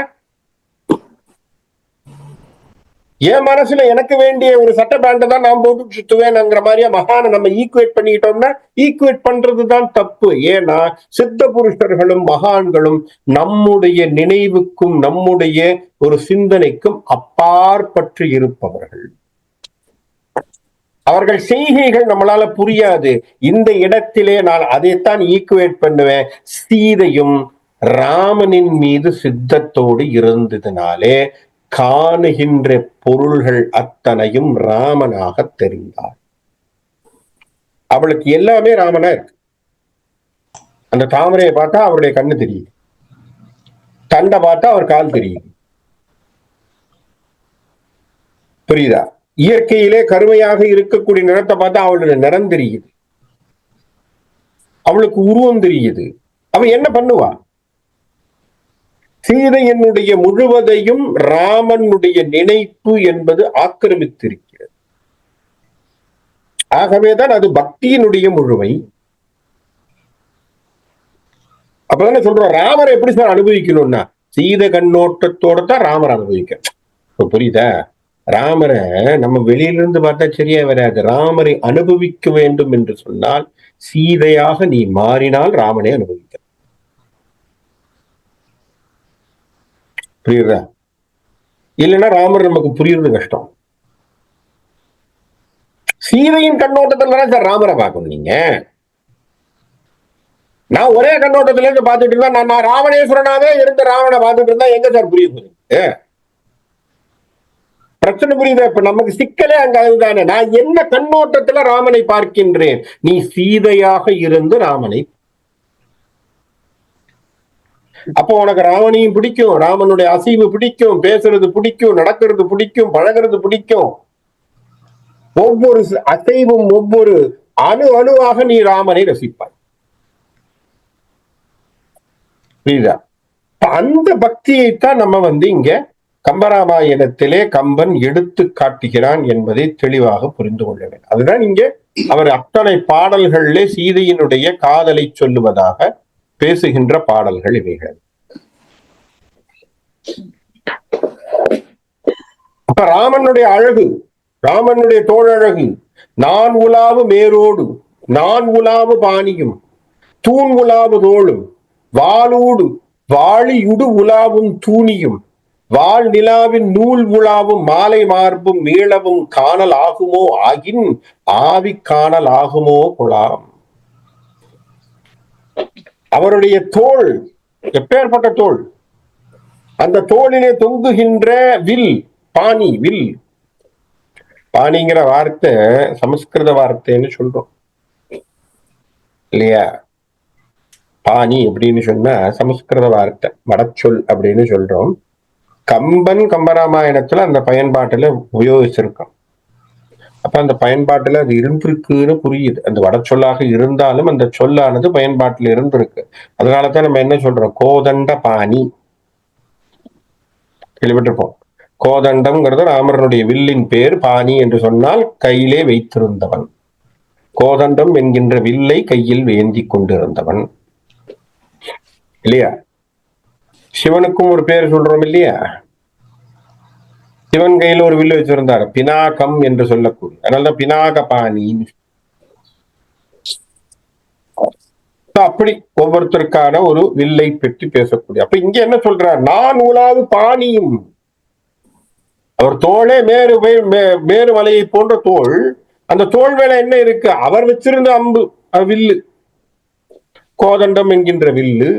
என் மனசுல எனக்கு வேண்டிய ஒரு சட்ட பேண்ட் தான் நான் போட்டு சுத்துவேன்ங்கிற மாதிரியா மகான நம்ம ஈக்குவேட் பண்ணிக்கிட்டோம்னா, ஈக்குவேட் பண்றதுதான் தப்பு. ஏன்னா சித்த புருஷர்களும் மகான்களும் நம்முடைய நினைவுக்கும் நம்முடைய ஒரு சிந்தனைக்கும் அப்பாற்பட்டு இருப்பவர்கள். அவர்கள் செய்கைகள் நம்மளால புரியாது. இந்த இடத்திலே நான் அதைத்தான் ஈக்குவேட் பண்ணுவேன். சீதையும் ராமனின் மீது சித்தத்தோடு இருந்ததுனாலே காணுகின்ற பொருள்கள் அத்தனையும் ராமனாக தெரிந்தார். அவளுக்கு எல்லாமே ராமனா இருக்கு. அந்த தாமரையை பார்த்தா அவருடைய கண்ணு தெரியுது, தண்டை பார்த்தா அவர் கால் தெரியுது. புரியுதா? இயற்கையிலே கருமையாக இருக்கக்கூடிய நிறத்தை பார்த்தா அவளுடைய நிறம் தெரியுது, அவளுக்கு உருவம் தெரியுது. அவன் என்ன பண்ணுவா? சீதையனுடைய முழுவதையும் ராமனுடைய நினைப்பு என்பது ஆக்கிரமித்திருக்கிறது. ஆகவேதான் அது பக்தியினுடைய முழுமை. அப்பதானே சொல்றோம், ராமரை எப்படி சார் அனுபவிக்கணும்னா சீதை கண்ணோட்டத்தோட தான் ராமர் அனுபவிக்க. புரியுதா? ராமரை நம்ம வெளியிலிருந்து பார்த்தா சரியா வராது. ராமரை அனுபவிக்க வேண்டும் என்று சொன்னால் சீதையாக நீ மாறினால் ராமனை அனுபவிக்க. புரியுதா? இல்லைன்னா ராமர் நமக்கு புரியுறது கஷ்டம். சீதையின் கண்ணோட்டத்துல தான் சார் ராமரை பார்க்கணும். நீங்க நான் ஒரே கண்ணோட்டத்துல இருந்து பார்த்துட்டு இருந்தா, நான் ராவணேஸ்வரனாவே இருந்த ராவணனை பார்த்துட்டு இருந்தா எங்க சார் புரியுது? பிரச்சனை புரியுதா? இப்ப நமக்கு சிக்கலே அங்க அதுதானே. நான் என்ன கண்ணோட்டத்துல ராமனை பார்க்கின்றேன்? நீ சீதையாக இருந்து ராமனை. அப்போ உனக்கு ராவணியும் பிடிக்கும், ராமனுடைய அசைவு பிடிக்கும், பேசுறது பிடிக்கும், நடக்கிறது பிடிக்கும், பழகிறது பிடிக்கும். ஒவ்வொரு அசைவும் ஒவ்வொரு அணுவாக நீ ராமனை ரசிப்பாய். புரியுதா? அந்த பக்தியைத்தான் நம்ம இங்க கம்பராமாயணத்திலே கம்பன் எடுத்து காட்டுகிறான் என்பதை தெளிவாக புரிந்து கொள்ள வேண்டும். அதுதான் இங்க அவர் அத்தனை பாடல்களிலே சீதையினுடைய காதலை சொல்லுவதாக பேசுகின்ற பாடல்கள் இவைகள். அப்ப ராமனுடைய அழகு, ராமனுடைய தோழழகு, நான் உலாவு மேரோடு, நான் உலாவு பாணியும், தூண் உலாவு தோளும், வாளூடு வாளியுடு உலாவும் தூணியும், வாழ் நிலாவின் நூல் உலாவும் மாலை மார்பும் மீளவும் காணல் ஆகுமோ ஆகின் ஆவி காணல் ஆகுமோ குலாம். அவருடைய தோள் எப்பேற்பட்ட தோள்! அந்த தோளிலே தொங்குகின்ற வில், பாணி, வில். பாணிங்கிற வார்த்தை சமஸ்கிருத வார்த்தைன்னு சொல்றோம் இல்லையா? பாணி அப்படின்னு சொன்னா சமஸ்கிருத வார்த்தை, வடச்சொல் அப்படின்னு சொல்றோம். கம்பன் கம்பராமாயணத்துல அந்த பயன்பாட்டுல உபயோகிச்சிருக்கோம். அப்ப அந்த பயன்பாட்டுல அது இருந்திருக்குன்னு புரியுது. அந்த வடச்சொல்லாக இருந்தாலும் அந்த சொல்லானது பயன்பாட்டுல இருந்திருக்கு. அதனாலதான் நம்ம என்ன சொல்றோம்? கோதண்ட பாணி கேள்விப்பட்டிருப்போம். கோதண்டம்ங்கிறது ராமரனுடைய வில்லின் பேர். பாணி என்று சொன்னால் கையிலே வைத்திருந்தவன். கோதண்டம் என்கின்ற வில்லை கையில் வேந்தி கொண்டிருந்தவன் இல்லையா? சிவனுக்கும் ஒரு பேர் சொல்றோம் இல்லையா? சிவன் கையில் ஒரு வில்லு வச்சிருந்தார், பினாகம் என்று சொல்லக்கூடிய. அதனாலதான் பினாக பாணி. அப்படி ஒவ்வொருத்தருக்கான ஒரு வில்லை பற்றி பேசக்கூடிய. அப்ப இங்க என்ன சொல்றார்? நான் உலாவு பாணியும். அவர் தோளே மேரு மலையை போன்ற தோள். அந்த தோல் மேல என்ன இருக்கு? அவர் வச்சிருந்த அம்பு, வில்லு, கோதண்டம் என்கின்ற வில்லு.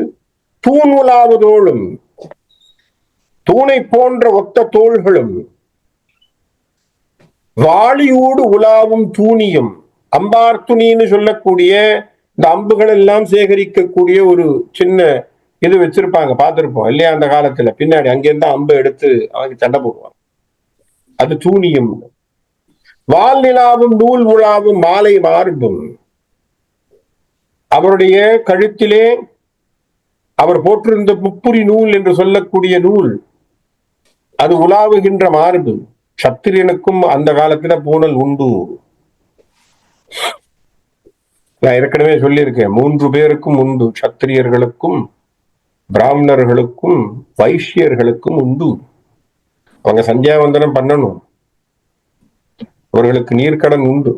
தூண் உலாவு தோளும், தூணை போன்ற ஒத்த தோள்களும், வாளியூடு உலாவும் தூணியும். அம்பார் துணின்னு சொல்லக்கூடிய இந்த அம்புகள் எல்லாம் சேகரிக்கக்கூடிய ஒரு சின்ன இது வச்சிருப்பாங்க, பார்த்திருப்போம் இல்லையா? அந்த காலத்துல பின்னாடி அங்கிருந்து அம்பு எடுத்து அவங்க சண்டை போடுவாங்க. அது தூணியும். வால் நிலாவும் நூல் உலாவும் மாலை மார்பும். அவருடைய கழுத்திலே அவர் போற்றிருந்த முப்புரி நூல் என்று சொல்லக்கூடிய நூல், அது உலாவுகின்ற மார்பு. சத்திரியனுக்கும் அந்த காலத்துல பூணல் உண்டு. நான் ஏற்கனவே சொல்லியிருக்கேன், 3 பேருக்கும் உண்டு. சத்திரியர்களுக்கும், பிராமணர்களுக்கும், வைஷ்யர்களுக்கும் உண்டு. அவங்க சந்தியாவந்தனம் பண்ணணும், அவர்களுக்கு நீர்க்கடன் உண்டு.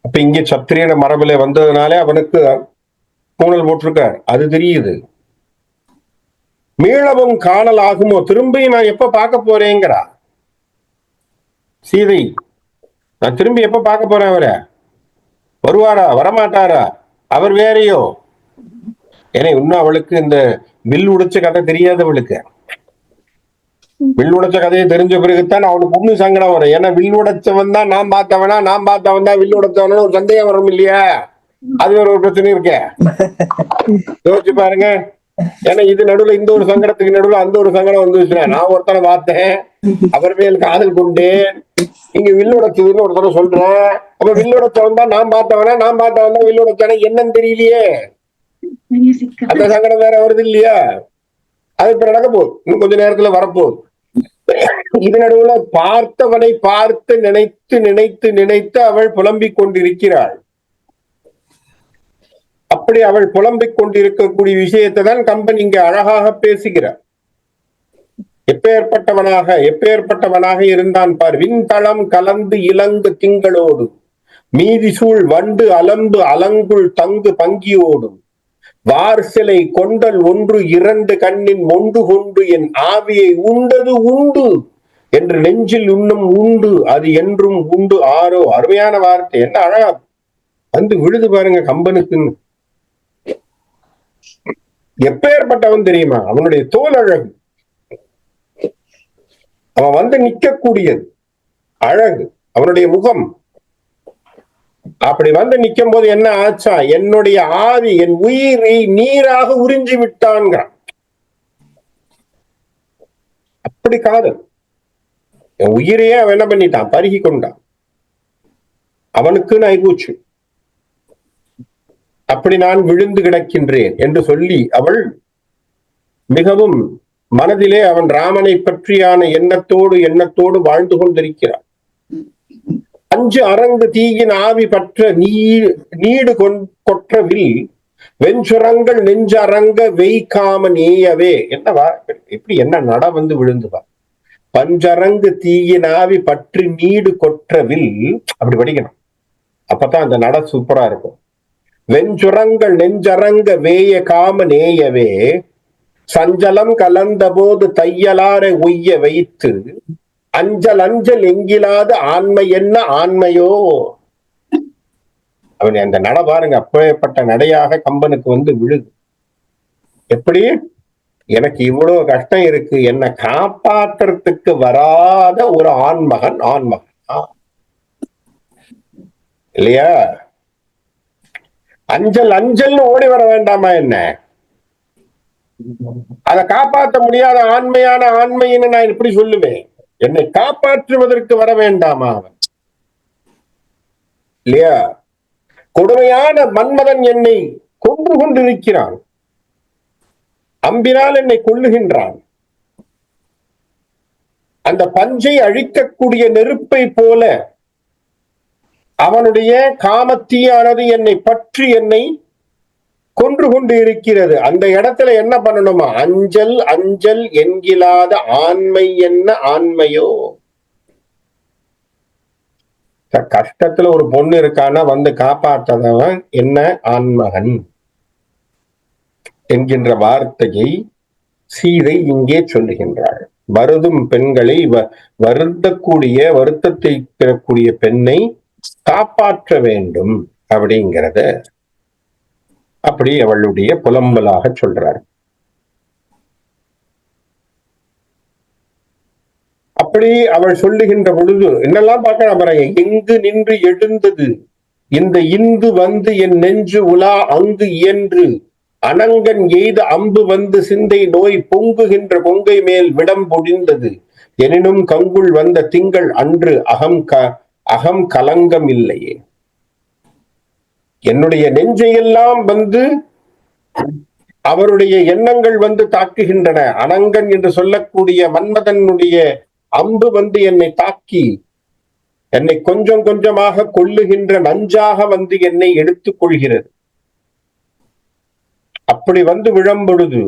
அப்ப இங்கே சத்திரியன மரபுல வந்ததுனாலே அவனுக்கு பூணல் போட்டிருக்கார், அது தெரியுது. மீளவும் காணல் ஆகுமோ, திரும்பி நான் எப்ப பார்க்க போறேங்கிறா சீதை. நான் திரும்பி எப்ப பார்க்க போறேன்? அவரை வருவாரா வரமாட்டாரா? அவர் வேறையோ? ஏன்னா இன்னும் அவளுக்கு இந்த வில் உடைச்ச கதை தெரியாதவளுக்கு. வில் உடைச்ச கதையை தெரிஞ்ச பிறகுதான் அவனுக்கு ஒண்ணு சங்கடம் வரும். ஏன்னா வில் உடைச்சவன் தான் நான் பார்த்தவனா, நான் பார்த்தவன் தான் வில் உடைச்சவனா ஒரு சந்தேகம் வரும் இல்லையா? அது ஒரு பிரச்சனை இருக்கே, யோசிச்சு பாருங்க. ஏன்னா இது நடுவுல இந்த ஒரு சங்கடத்துக்கு நடுவுல அந்த ஒரு சங்கடம் வந்துச்சுன்னா, நான் ஒருத்தனை பார்த்தேன், அவர் மேல் காதல் கொண்டேன், இங்க வில்லுடைச்சதுன்னு ஒருத்தனை சொல்றேன். அப்ப வில்லுடைச்சவன் தான் நான் பார்த்தவனா, நான் பார்த்தவன் தான் வில்லுடைச்சானே என்னன்னு தெரியலையே. அந்த சங்கடம் வேற வருது இல்லையா? அது இப்ப நடக்க போகுது, இன்னும் கொஞ்ச நேரத்துல வரப்போகுது. இது நடுவுல பார்த்தவனை பார்த்து நினைத்து நினைத்து நினைத்து அவள் புலம்பிக் கொண்டிருக்கிறாள். அப்படி அவள் புலம்பிக் கொண்டிருக்கக்கூடிய விஷயத்தை தான் கம்பன் இங்க அழகாக பேசுகிறார். எப்பேற்பட்டவனாக இருந்தான் பார். விண்தளம் கலந்து இலங்கு திங்களோடு, மீதி சூழ் வண்டு அலம்பு அலங்குள் தங்கு பங்கியோடும், வார் சிலை கொண்டல் ஒன்று 2 கண்ணின் மொண்டு கொண்டு என் ஆவியை உண்டது உண்டு என்று நெஞ்சில் உண்ணும் உண்டு அது என்றும் உண்டு ஆரோ. அருமையான வார்த்தை, என்ன அழகா விழுது பாருங்க கம்பனுக்குன்னு. எப்பேற்பட்டவன் தெரியுமா? அவனுடைய தோல் அழகு. அவன் வந்து நிக்கக்கூடியது அழகு, அவனுடைய முகம். அப்படி வந்து நிக்கும் போது என்ன ஆச்சா, என்னுடைய ஆவி, என் உயிரை நீராக உறிஞ்சி விட்டான்கிறான். அப்படி காதல். என் உயிரையே அவன் என்ன பண்ணிட்டான், பருகி கொண்டான். அவனுக்குன்னு ஆயிப்போச்சு. அப்படி நான் விழுந்து கிடக்கின்றேன் என்று சொல்லி அவள் மிகவும் மனதிலே அவன் ராமனை பற்றியான எண்ணத்தோடு வாழ்ந்து கொண்டிருக்கிறார். 5 அரங்கு தீயின் ஆவி பற்ற நீடு கொற்றவில் வெஞ்சுரங்கள் நெஞ்சரங்க வெய்காம நேயவே. என்னவா எப்படி என்ன நட வந்து விழுந்துவா. பஞ்சரங்கு தீயின் ஆவி பற்றி நீடு கொற்றவில், அப்படி படிக்கணும். அப்பதான் அந்த நட சூப்பரா இருக்கும். வெஞ்சுரங்கள் நெஞ்சரங்க வேய காம நேயவே சஞ்சலம் கலந்த போது தையலாரை உய்ய வைத்து அஞ்சல் அஞ்சல் எங்கிலாத ஆண்மை என்ன ஆண்மையோ. அவன் அந்த நட பாருங்க, அப்பேற்பட்ட நடையாக கம்பனுக்கு வந்து விழுது. எப்படி, எனக்கு இவ்வளவு கஷ்டம் இருக்கு, என்னை காப்பாற்றுறதுக்கு வராத ஒரு ஆண்மகன் இல்லையா? அஞ்சல் அஞ்சல்னு ஓடி வர வேண்டாமா என்ன? அதை காப்பாற்ற முடியாத ஆண்மைன்னு நான் எப்படி சொல்லுவேன்? என்னை காப்பாற்றுவதற்கு வர வேண்டாமா அவன்? இல்லையா? கொடுமையான மன்மதன் என்னை கொன்று கொண்டிருக்கிறான், அம்பினால் என்னை கொல்லுகின்றான். அந்த பஞ்சை அழிக்கக்கூடிய நெருப்பை போல அவனுடைய காமத்தீயானது என்னை பற்றி என்னை கொன்று கொண்டு இருக்கிறது. அந்த இடத்துல என்ன பண்ணணுமா? அஞ்சல் அஞ்சல் என்கிலாத ஆண்மை என்ன ஆண்மையோ. கஷ்டத்துல ஒரு பொண்ணு இருக்கானா வந்து காப்பாற்றதவன் என்ன ஆண்மகன் என்கின்ற வார்த்தையை சீதை இங்கே சொல்லுகின்றாள். வருதும் பெண்களை, வருத்தத்தை பெறக்கூடிய பெண்ணை காப்பாற்ற வேண்டும் அப்படிங்கிறத அப்படி அவளுடைய புலம்பலாக சொல்றார். அப்படி அவள் சொல்லுகின்ற பொழுது என்னெல்லாம் பார்க்கலாம் பாருங்க. எங்கு நின்று எழுந்தது இந்த இந்து வந்து என் நெஞ்சு உலா அங்கு இயன்று அனங்கன் எய்த அம்பு வந்து சிந்தை நோய் பொங்குகின்ற பொங்கை மேல் விடம் பொடிந்தது எனினும் கங்குள் வந்த திங்கள் அன்று அகம் கலங்கம் இல்லையே. என்னுடைய நெஞ்சையெல்லாம் வந்து அவருடைய எண்ணங்கள் வந்து தாக்குகின்றன. அனங்கன் என்று சொல்லக்கூடிய மன்மதனுடைய அம்பு வந்து என்னை தாக்கி என்னை கொஞ்சம் கொஞ்சமாக கொல்லுகின்ற நஞ்சாக வந்து என்னை எடுத்துக் கொள்கிறது. அப்படி வந்து விழம்பொழுது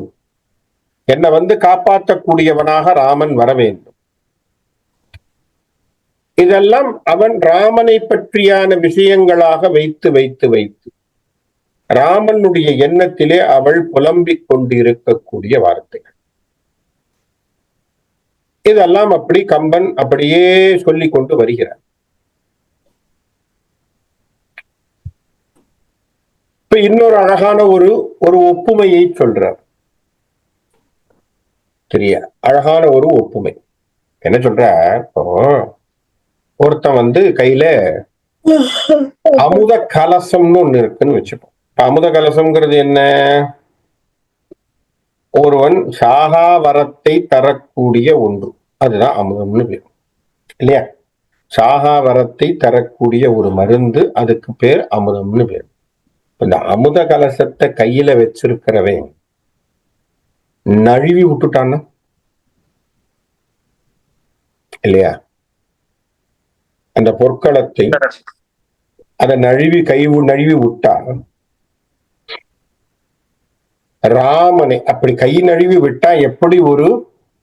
என்னை வந்து காப்பாற்றக்கூடியவனாக ராமன் வர வேண்டும். இதெல்லாம் அவன் ராமனை பற்றியான விஷயங்களாக வைத்து வைத்து வைத்து ராமனுடைய எண்ணத்திலே அவள் புலம்பிக் கொண்டிருக்கக்கூடிய வார்த்தைகள். இதெல்லாம் அப்படி கம்பன் அப்படியே சொல்லிக் கொண்டு வருகிறார். இப்ப இன்னொரு அழகான ஒரு ஒப்புமையை சொல்றார். சரியா? அழகான ஒரு ஒப்புமை என்ன சொல்ற, ஒருத்தன் வந்து கையில அமுத கலசம்னு ஒண்ணு இருக்குன்னு வச்சுப்போம். அமுத கலசம்ங்கிறது என்ன? ஒருவன் சாகாவரத்தை தரக்கூடிய ஒன்று, அதுதான் அமுதம்னு பேர் இல்லையா? சாகாவரத்தை தரக்கூடிய ஒரு மருந்து, அதுக்கு பேர் அமுதம்னு பேர். இந்த அமுத கலசத்தை கையில வச்சிருக்கிறவன் நழுவி விட்டுட்டான்னா இல்லையா? அந்த பொற்களத்தை அதை நழுவி விட்டா ராமனை அப்படி கை நழுவி விட்டா எப்படி ஒரு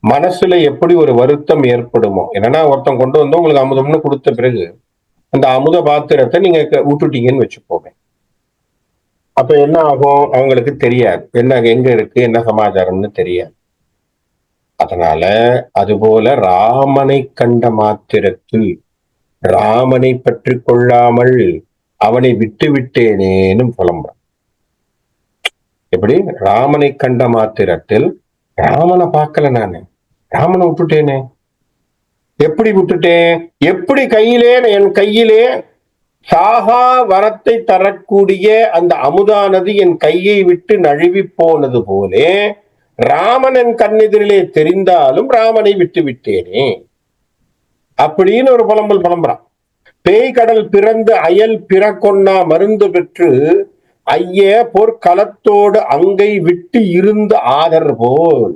மனசுல எப்படி ஒரு வருத்தம் ஏற்படுமோ. என்னன்னா ஒருத்தன் கொண்டு வந்து உங்களுக்கு அமுதம்னு கொடுத்த பிறகு அந்த அமுத பாத்திரத்தை நீங்க விட்டுட்டீங்கன்னு வச்சுப்போங்க. அப்ப என்ன ஆகும்? அவங்களுக்கு தெரியாது என்ன எங்க இருக்கு, என்ன சமாச்சாரம்னு தெரியாது. அதனால அதுபோல ராமனை கண்ட மாத்திரத்தில் ராமனை பற்றி கொள்ளாமல் அவனை விட்டு விட்டேனேன்னு புலம்புறான். எப்படி? ராமனை கண்ட மாத்திரத்தில் ராமனை பார்க்கல, நானு ராமனை விட்டுட்டேனே. எப்படி விட்டுட்டேன்? எப்படி என் கையிலே சாகா வரத்தை தரக்கூடிய அந்த அமுதானது என் கையை விட்டு நழுவி போனது போலே ராமனின் கண்ணெதிரிலே தெரிந்தாலும் ராமனை விட்டு விட்டேனே அப்படின்னு ஒரு புலம்புறான். பேய் கடல் பிறந்து அயல் பிறக்கொன்னா மருந்து பெற்று ஐய பொற்களத்தோடு அங்கை விட்டு இருந்து ஆதர் போல்.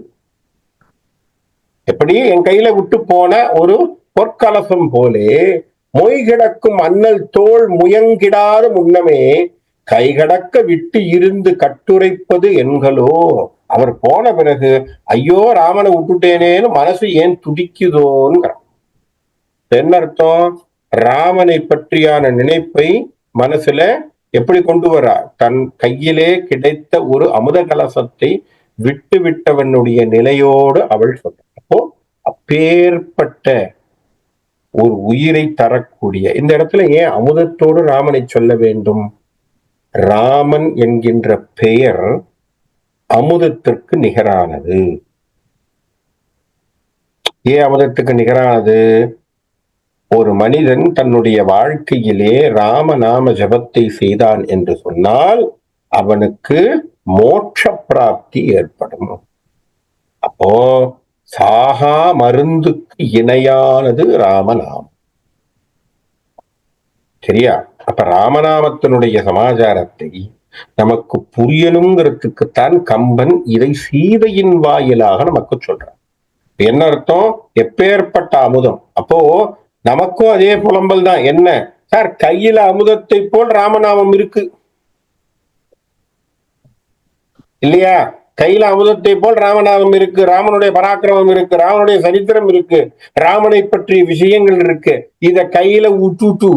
எப்படி என் கையில விட்டு போன ஒரு பொற்கலசம் போலே மொய் கிடக்கும் அண்ணல் தோல் முயங்கிடாத முன்னமே கைகடக்க விட்டு இருந்து கட்டுரைப்பது என்களோ. அவர் போன பிறகு ஐயோ ராமனை விட்டுட்டேனேன்னு மனசு ஏன் துடிக்குதோங்கிறான். என்ன அர்த்தம்? ராமனை பற்றியான நினைப்பை மனசுல எப்படி கொண்டு வரா? தன் கையிலே கிடைத்த ஒரு அமுத கலசத்தை விட்டு விட்டவனுடைய நிலையோடு அவள் சொல்ற. அப்போ அப்பேற்பட்ட ஒரு உயிரை தரக்கூடிய இந்த இடத்துல ஏன் அமுதத்தோடு ராமனை சொல்ல வேண்டும்? ராமன் என்கின்ற பெயர் அமுதத்திற்கு நிகரானது. ஏன் அமுதத்துக்கு நிகரானது? ஒரு மனிதன் தன்னுடைய வாழ்க்கையிலே ராமநாம ஜபத்தை செய்தான் என்று சொன்னால் அவனுக்கு மோட்ச பிராப்தி ஏற்படும். அப்போ சாகா மருந்துக்கு இணையானது ராமநாமம். சரியா? அப்ப ராமநாமத்தினுடைய சமாச்சாரத்தை நமக்கு புரியணுங்கிறதுக்குத்தான் கம்பன் இதை சீதையின் வாயிலாக நமக்கு சொல்றான். என்ன அர்த்தம்? எப்பேற்பட்ட அமுதம். அப்போ நமக்கும் அதே புலம்பல் தான். என்ன சார், கையில அமுதத்தை போல் ராமநாமம் இருக்கு இல்லையா? கையில அமுதத்தை போல் ராமநாமம் இருக்கு, ராமனுடைய பராக்கிரமம் இருக்கு, ராமனுடைய சரித்திரம் இருக்கு, ராமனை பற்றிய விஷயங்கள் இருக்கு. இத கையில விட்டுட்டு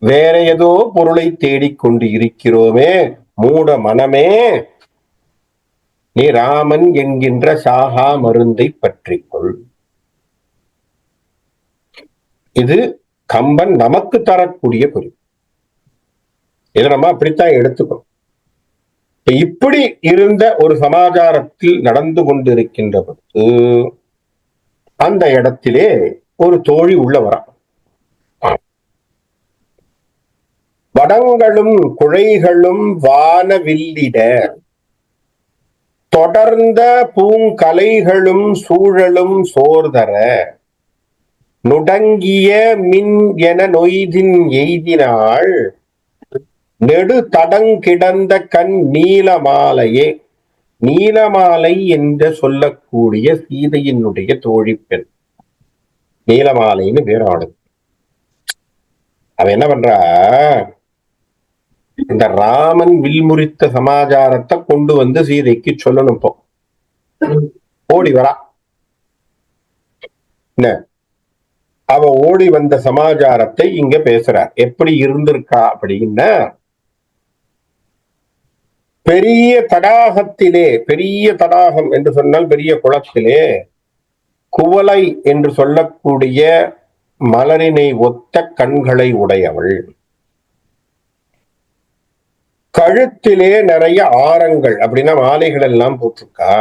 வேற ஏதோ பொருளை தேடிக்கொண்டு இருக்கிறோமே மூட மனமே, நீ ராமன் என்கின்ற சாகா மருந்தை பற்றிக்கொள். இது கம்பன் நமக்கு தரக்கூடிய குறிப்பு. இதை நம்ம அப்படித்தான் எடுத்துக்கணும். இப்படி இருந்த ஒரு சமாச்சாரத்தில் நடந்து கொண்டிருக்கின்ற பொழுது அந்த இடத்திலே ஒரு தோழி உள்ள வரா. வடங்களும் குழைகளும் வானவில்லிட தொடர்ந்த பூங்கலைகளும் சூழலும் சோர்தர நுடங்கிய மின் என நொய்தின் எய்தினாள் நெடு தடங்கிடந்த கண் நீலமாலையே. நீலமாலை என்று சொல்லக்கூடிய சீதையினுடைய தோழி பெண் நீலமாலைன்னு பேராடு. அவ என்ன பண்றா? இந்த ராமன் வில்முறித்த சமாச்சாரத்தை கொண்டு வந்து சீதைக்கு சொல்லணும். இப்போ ஓடி வரா. என்ன அவ ஓடி வந்த சமாச்சாரத்தை இங்க பேசுறார். எப்படி இருந்திருக்கா அப்படின்னா, பெரிய தடாகத்திலே, பெரிய தடாகம் என்று சொன்னால் பெரிய குளத்திலே குவளை என்று சொல்லக்கூடிய மலரினை ஒத்த கண்களை உடையவள், கழுத்திலே நிறைய ஆரங்கள் அப்படின்னா மாலைகள் எல்லாம் போட்டிருக்கா,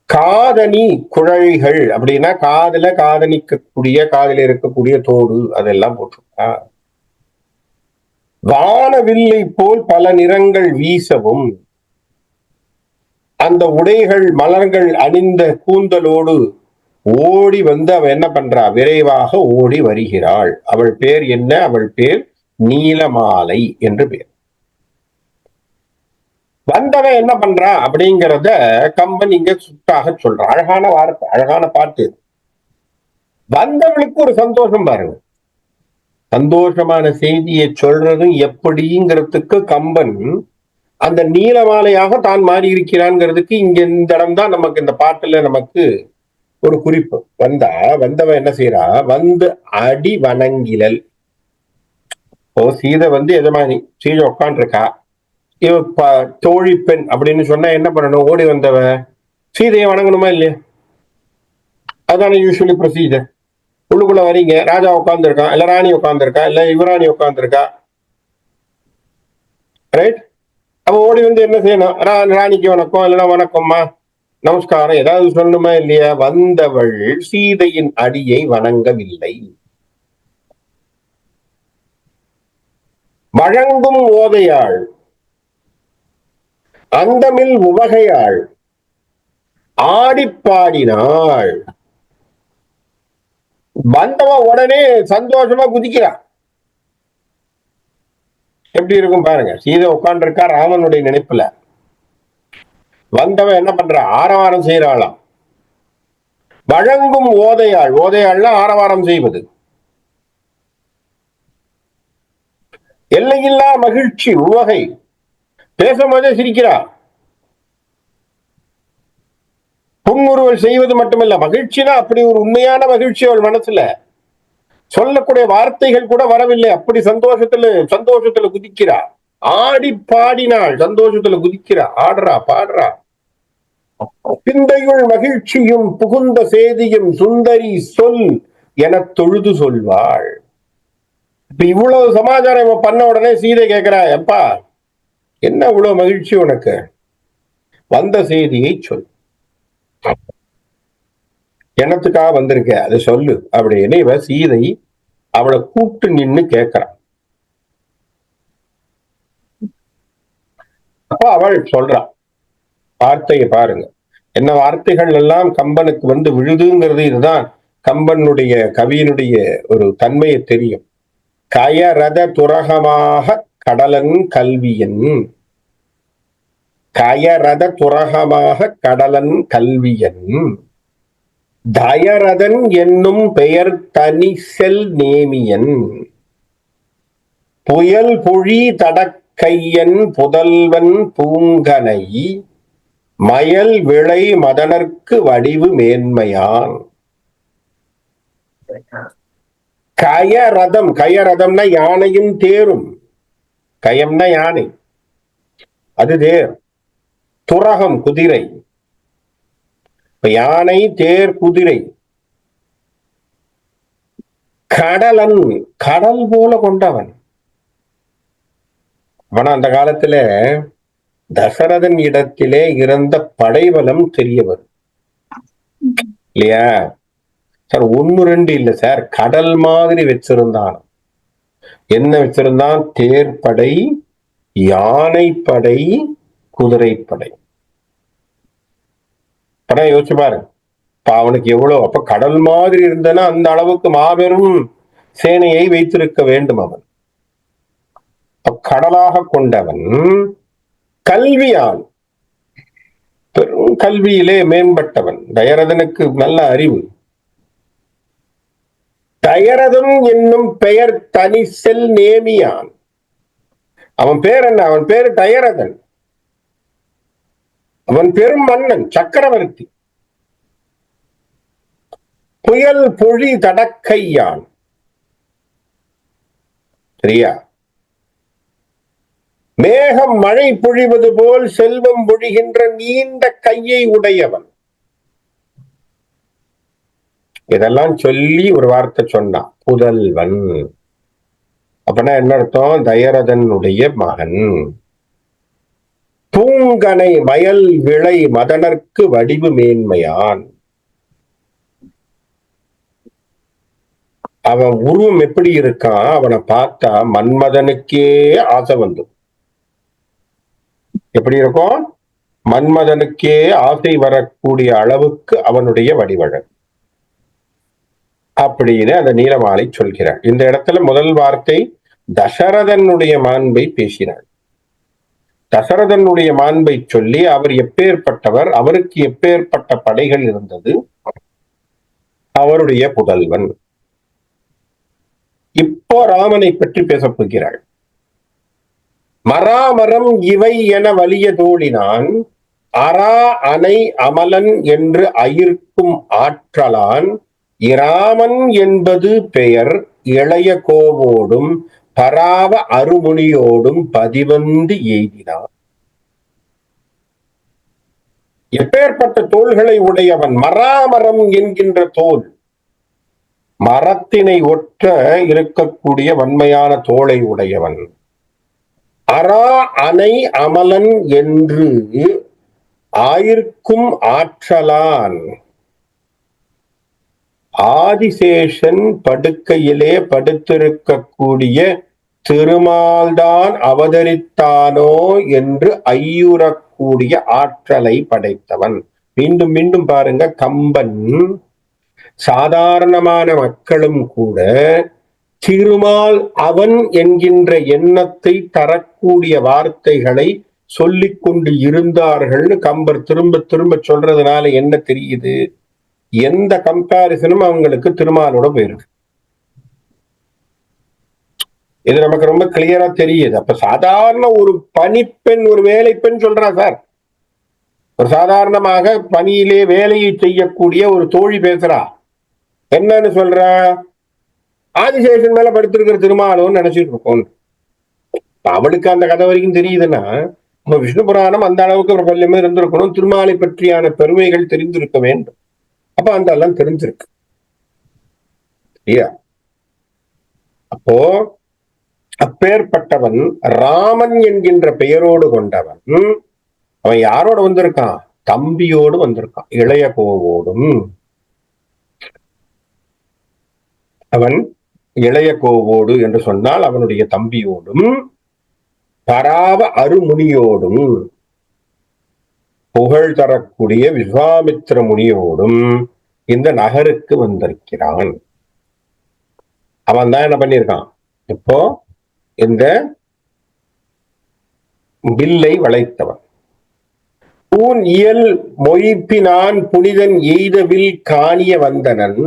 காதணி குழலிகள் அப்படின்னா காதுல காதணிக்கக்கூடிய காதில இருக்கக்கூடிய தோடு அதெல்லாம் போட்டிருக்கா, வானவில்லை போல் பல நிறங்கள் வீசவும் அந்த உடைகள் மலர்கள் அணிந்த கூந்தலோடு ஓடி வந்து அவ என்ன பண்றா? விரைவாக ஓடி வருகிறாள். அவள் பேர் என்ன? அவள் பேர் நீலமாலை என்று பேர். வந்தவன் என்ன பண்றா அப்படிங்கிறத கம்பன் இங்க சுட்டாக சொல்றான். அழகான வார்த்தை, அழகான பாட்டு. வந்தவளுக்கு ஒரு சந்தோஷம் பாருங்க. சந்தோஷமான செய்தியை சொல்றதும் எப்படிங்கிறதுக்கு கம்பன் அந்த நீலமாலையாக தான் மாறி இருக்கிறான்ங்கிறதுக்கு இங்க இந்த இடம் தான் நமக்கு இந்த பாட்டுல நமக்கு ஒரு குறிப்பு. வந்தவன் என்ன செய்யறா? வந்து அடி வணங்கிலல். ஓ, சீதை வந்து எஜமானி, சீதை உட்காந்துருக்கா. இவ தோழி பெண் அப்படின்னு சொன்னா என்ன பண்ணணும்? ஓடி வந்தவ சீதையை வணங்கணுமா இல்லையா? அதான யூஸ்வலி ப்ரொசீஜர். உள்ளுக்குள்ள வரீங்க, ராஜா உட்காந்துருக்கான், இல்ல ராணி உட்காந்துருக்கா, இல்ல யுவராணி உட்காந்துருக்கா, ரைட்? அப்ப ஓடி வந்து என்ன செய்யணும்? ராணிக்கு வணக்கம், இல்லைன்னா வணக்கம்மா, நமஸ்காரம் ஏதாவது சொல்லணுமா இல்லையா? வந்தவள் சீதையின் அடியை வணங்கவில்லை. வழங்கும் ஓதையாள், அந்தமில் உவகையாள், ஆடிப்பாடினாள். வந்தவ உடனே சந்தோஷமா குதிக்கிறான். எப்படி இருக்கும் பாருங்க. சீதை உட்கார்ந்து இருக்கா ராமனுடைய நினைப்புல. வந்தவன் என்ன பண்ற? ஆரவாரம் செய்யறாளாம். வழங்கும் ஓதையாள், ஓதையாள்னா ஆரவாரம் செய்வது. எல்லையில்லா மகிழ்ச்சி உவகை, பேசும்போதே சிரிக்கிறா. புன்முறுவல் செய்வது மட்டுமல்ல, மகிழ்ச்சினா அப்படி ஒரு உண்மையான மகிழ்ச்சி அவள் மனசுல. சொல்லக்கூடிய வார்த்தைகள் கூட வரவில்லை, அப்படி சந்தோஷத்துல குதிக்கிறா. ஆடி பாடினாள், சந்தோஷத்துல குதிக்கிறா, ஆடுறா, பாடுறா. பிந்தையுள் மகிழ்ச்சியும் புகுந்த சேதியும் சுந்தரி சொல் என தொழுது சொல்வாள். இப்ப இவ்வளவு சமாச்சாரம் பண்ண உடனே சீதை கேட்கிறா, எப்பா என்ன இவ்வளவு மகிழ்ச்சி உனக்கு? வந்த செய்தியை சொல், என்னத்துக்காக வந்திருக்க அதை சொல்லு அப்படின்னு இவ சீதை அவளை கூப்பிட்டு நின்னு கேட்கிறான். அப்ப அவள் சொல்றான் வார்த்தையை பாருங்க. என்ன வார்த்தைகள் எல்லாம் கம்பனுக்கு வந்து விழுதுங்கிறது இதுதான் கம்பனுடைய கவியினுடைய ஒரு தன்மையை தெரியும். கயரத துரகமாக கடலன் கல்வியன், கயரத துரகமாக கடலன் கல்வியன், தயரதன் என்னும் பெயர் தனி செல் நேமியன், புயல் பொழி தடக்கையன் புதல்வன் பூங்கனை, மயல் விளை மதனர்க்கு வடிவு மேன்மையான். கயரதம், கயரதம்னா யானையும் தேரும். கயம்னா யானை, அது தேர். துரகம் குதிரை. யானை, தேர், குதிரை. கடலன், கடல் போல கொண்டவன். ஆனா அந்த காலத்துல தசரதன் இடத்திலே இருந்த படைபலம் தெரியவர் இல்லையா சார்? 1 2 இல்ல சார், கடல் மாதிரி வச்சிருந்தான். என்ன வச்சிருந்தான்? தேர்ப்படை, யானைப்படை, குதிரைப்படை. படம் யோசிச்சு பாருங்க. அவனுக்கு எவ்வளவு, அப்ப கடல் மாதிரி இருந்தனா அந்த அளவுக்கு மாபெரும் சேனையை வைத்திருக்க வேண்டும் அவன். கடலாக கொண்டவன், கல்வியான், பெரும் கல்வியிலே மேம்பட்டவன். தயரதனுக்கு நல்ல அறிவு. தயரதன் என்னும் பெயர் தனி செல் நேமியான். அவன் பேர் என்ன? அவன் பேரு தயரதன். அவன் பெரும் மன்னன், சக்கரவர்த்தி. புயல் பொழி தடக்கையான், சரியா? மேகம் மழை பொழிவது போல் செல்வம் பொழிகின்ற நீண்ட கையை உடையவன். இதெல்லாம் சொல்லி ஒரு வார்த்தை சொன்னான், புதல்வன். அப்படின்னா என்ன அர்த்தம்? தயரதனுடைய மகன். பூங்கனை மயல் விளை மதனர்க்கு வடிவு மேன்மையான். அவன் உருவம் எப்படி இருக்கான்? அவனை பார்த்தா மன்மதனுக்கே ஆசை வந்து. எப்படி இருக்கும்? மன்மதனுக்கே ஆசை வரக்கூடிய அளவுக்கு அவனுடைய வடிவழகு அப்படின்னு அந்த நீலமாலை சொல்கிறார். இந்த இடத்துல முதல் வார்த்தை தசரதனுடைய மாண்பை பேசினார். தசரதனுடைய மாண்பை சொல்லி அவர் எப்பேற்பட்டவர், அவருக்கு எப்பேற்பட்ட படைகள் இருந்தது, அவருடைய புதல்வன். இப்போ ராமனை பற்றி பேசப் போகிறாள். மராமரம் இவை என வலிய தோழினான், அரா அணை அமலன் என்று அயிர்க்கும் ஆற்றலான், இராமன் என்பது பெயர் இளைய கோவோடும் பராவ அருமுனியோடும் பதிவந்து எய்தினான். எப்பேற்பட்ட தோள்களை உடையவன்? மராமரம் என்கின்ற தோல், மரத்தினை ஒற்ற இருக்கக்கூடிய வன்மையான தோளை உடையவன். அரா அணை அமலன் என்று ஆயிர்க்கும் ஆற்றலான் ஆதிசேஷன் படுக்கையிலே படுத்திருக்கக்கூடிய திருமால்தான் அவதரித்தானோ என்று ஐயுறக்கூடிய ஆற்றலை படைத்தவன். மீண்டும் மீண்டும் பாருங்க, கம்பன் சாதாரணமான மக்களும் கூட திருமால் அவன் என்கின்ற எண்ணத்தை தரக்கூடிய வார்த்தைகளை சொல்லிக் கொண்டு இருந்தார்கள்னு கம்பர் திரும்ப திரும்ப சொல்றதுனால என்ன தெரியுது? எந்த கம்பாரிசனும் அவங்களுக்கு திருமாலோட போயிருக்கு. இது நமக்கு ரொம்ப கிளியரா தெரியுது. அப்ப சாதாரண ஒரு பணிப்பெண், ஒரு வேலை பெண் சொல்றா சார், ஒரு சாதாரணமாக பணியிலே வேலையை செய்யக்கூடிய ஒரு தோழி பேசுறா, என்னன்னு சொல்றா? ஆதிசேஷன் மேல படுத்திருக்கிற திருமாலோன்னு நினைச்சிட்டு இருக்கோம். அவளுக்கு அந்த கதை வரைக்கும் தெரியுதுன்னா, இப்ப விஷ்ணு புராணம் அந்த அளவுக்கு பிரபல்யமே இருந்திருக்கணும், திருமாலை பற்றியான பெருமைகள் தெரிந்திருக்க வேண்டும். அப்ப அந்த எல்லாம் தெரிஞ்சிருக்கு இல்லையா? அப்போ அப்பேற்பட்டவன் ராமன் என்கின்ற பெயரோடு கொண்டவன். அவன் யாரோட வந்திருக்கான்? தம்பியோடு வந்திருக்கான், இளைய கோவோடும். அவன் இளைய கோவோடு என்று சொன்னால் அவனுடைய தம்பியோடும், பராவ அருமுனியோடும், புகழ் தரக்கூடிய விஸ்வாமித்திர முனியோடும் இந்த நகருக்கு வந்திருக்கிறான். அவன் தான் என்ன பண்ணியிருக்கான்? இப்போ இந்த வில்லை வளைத்தவன். பூன் இயல் மொய்ப்பினான் புனிதன் எய்தவில் காணிய வந்தனன்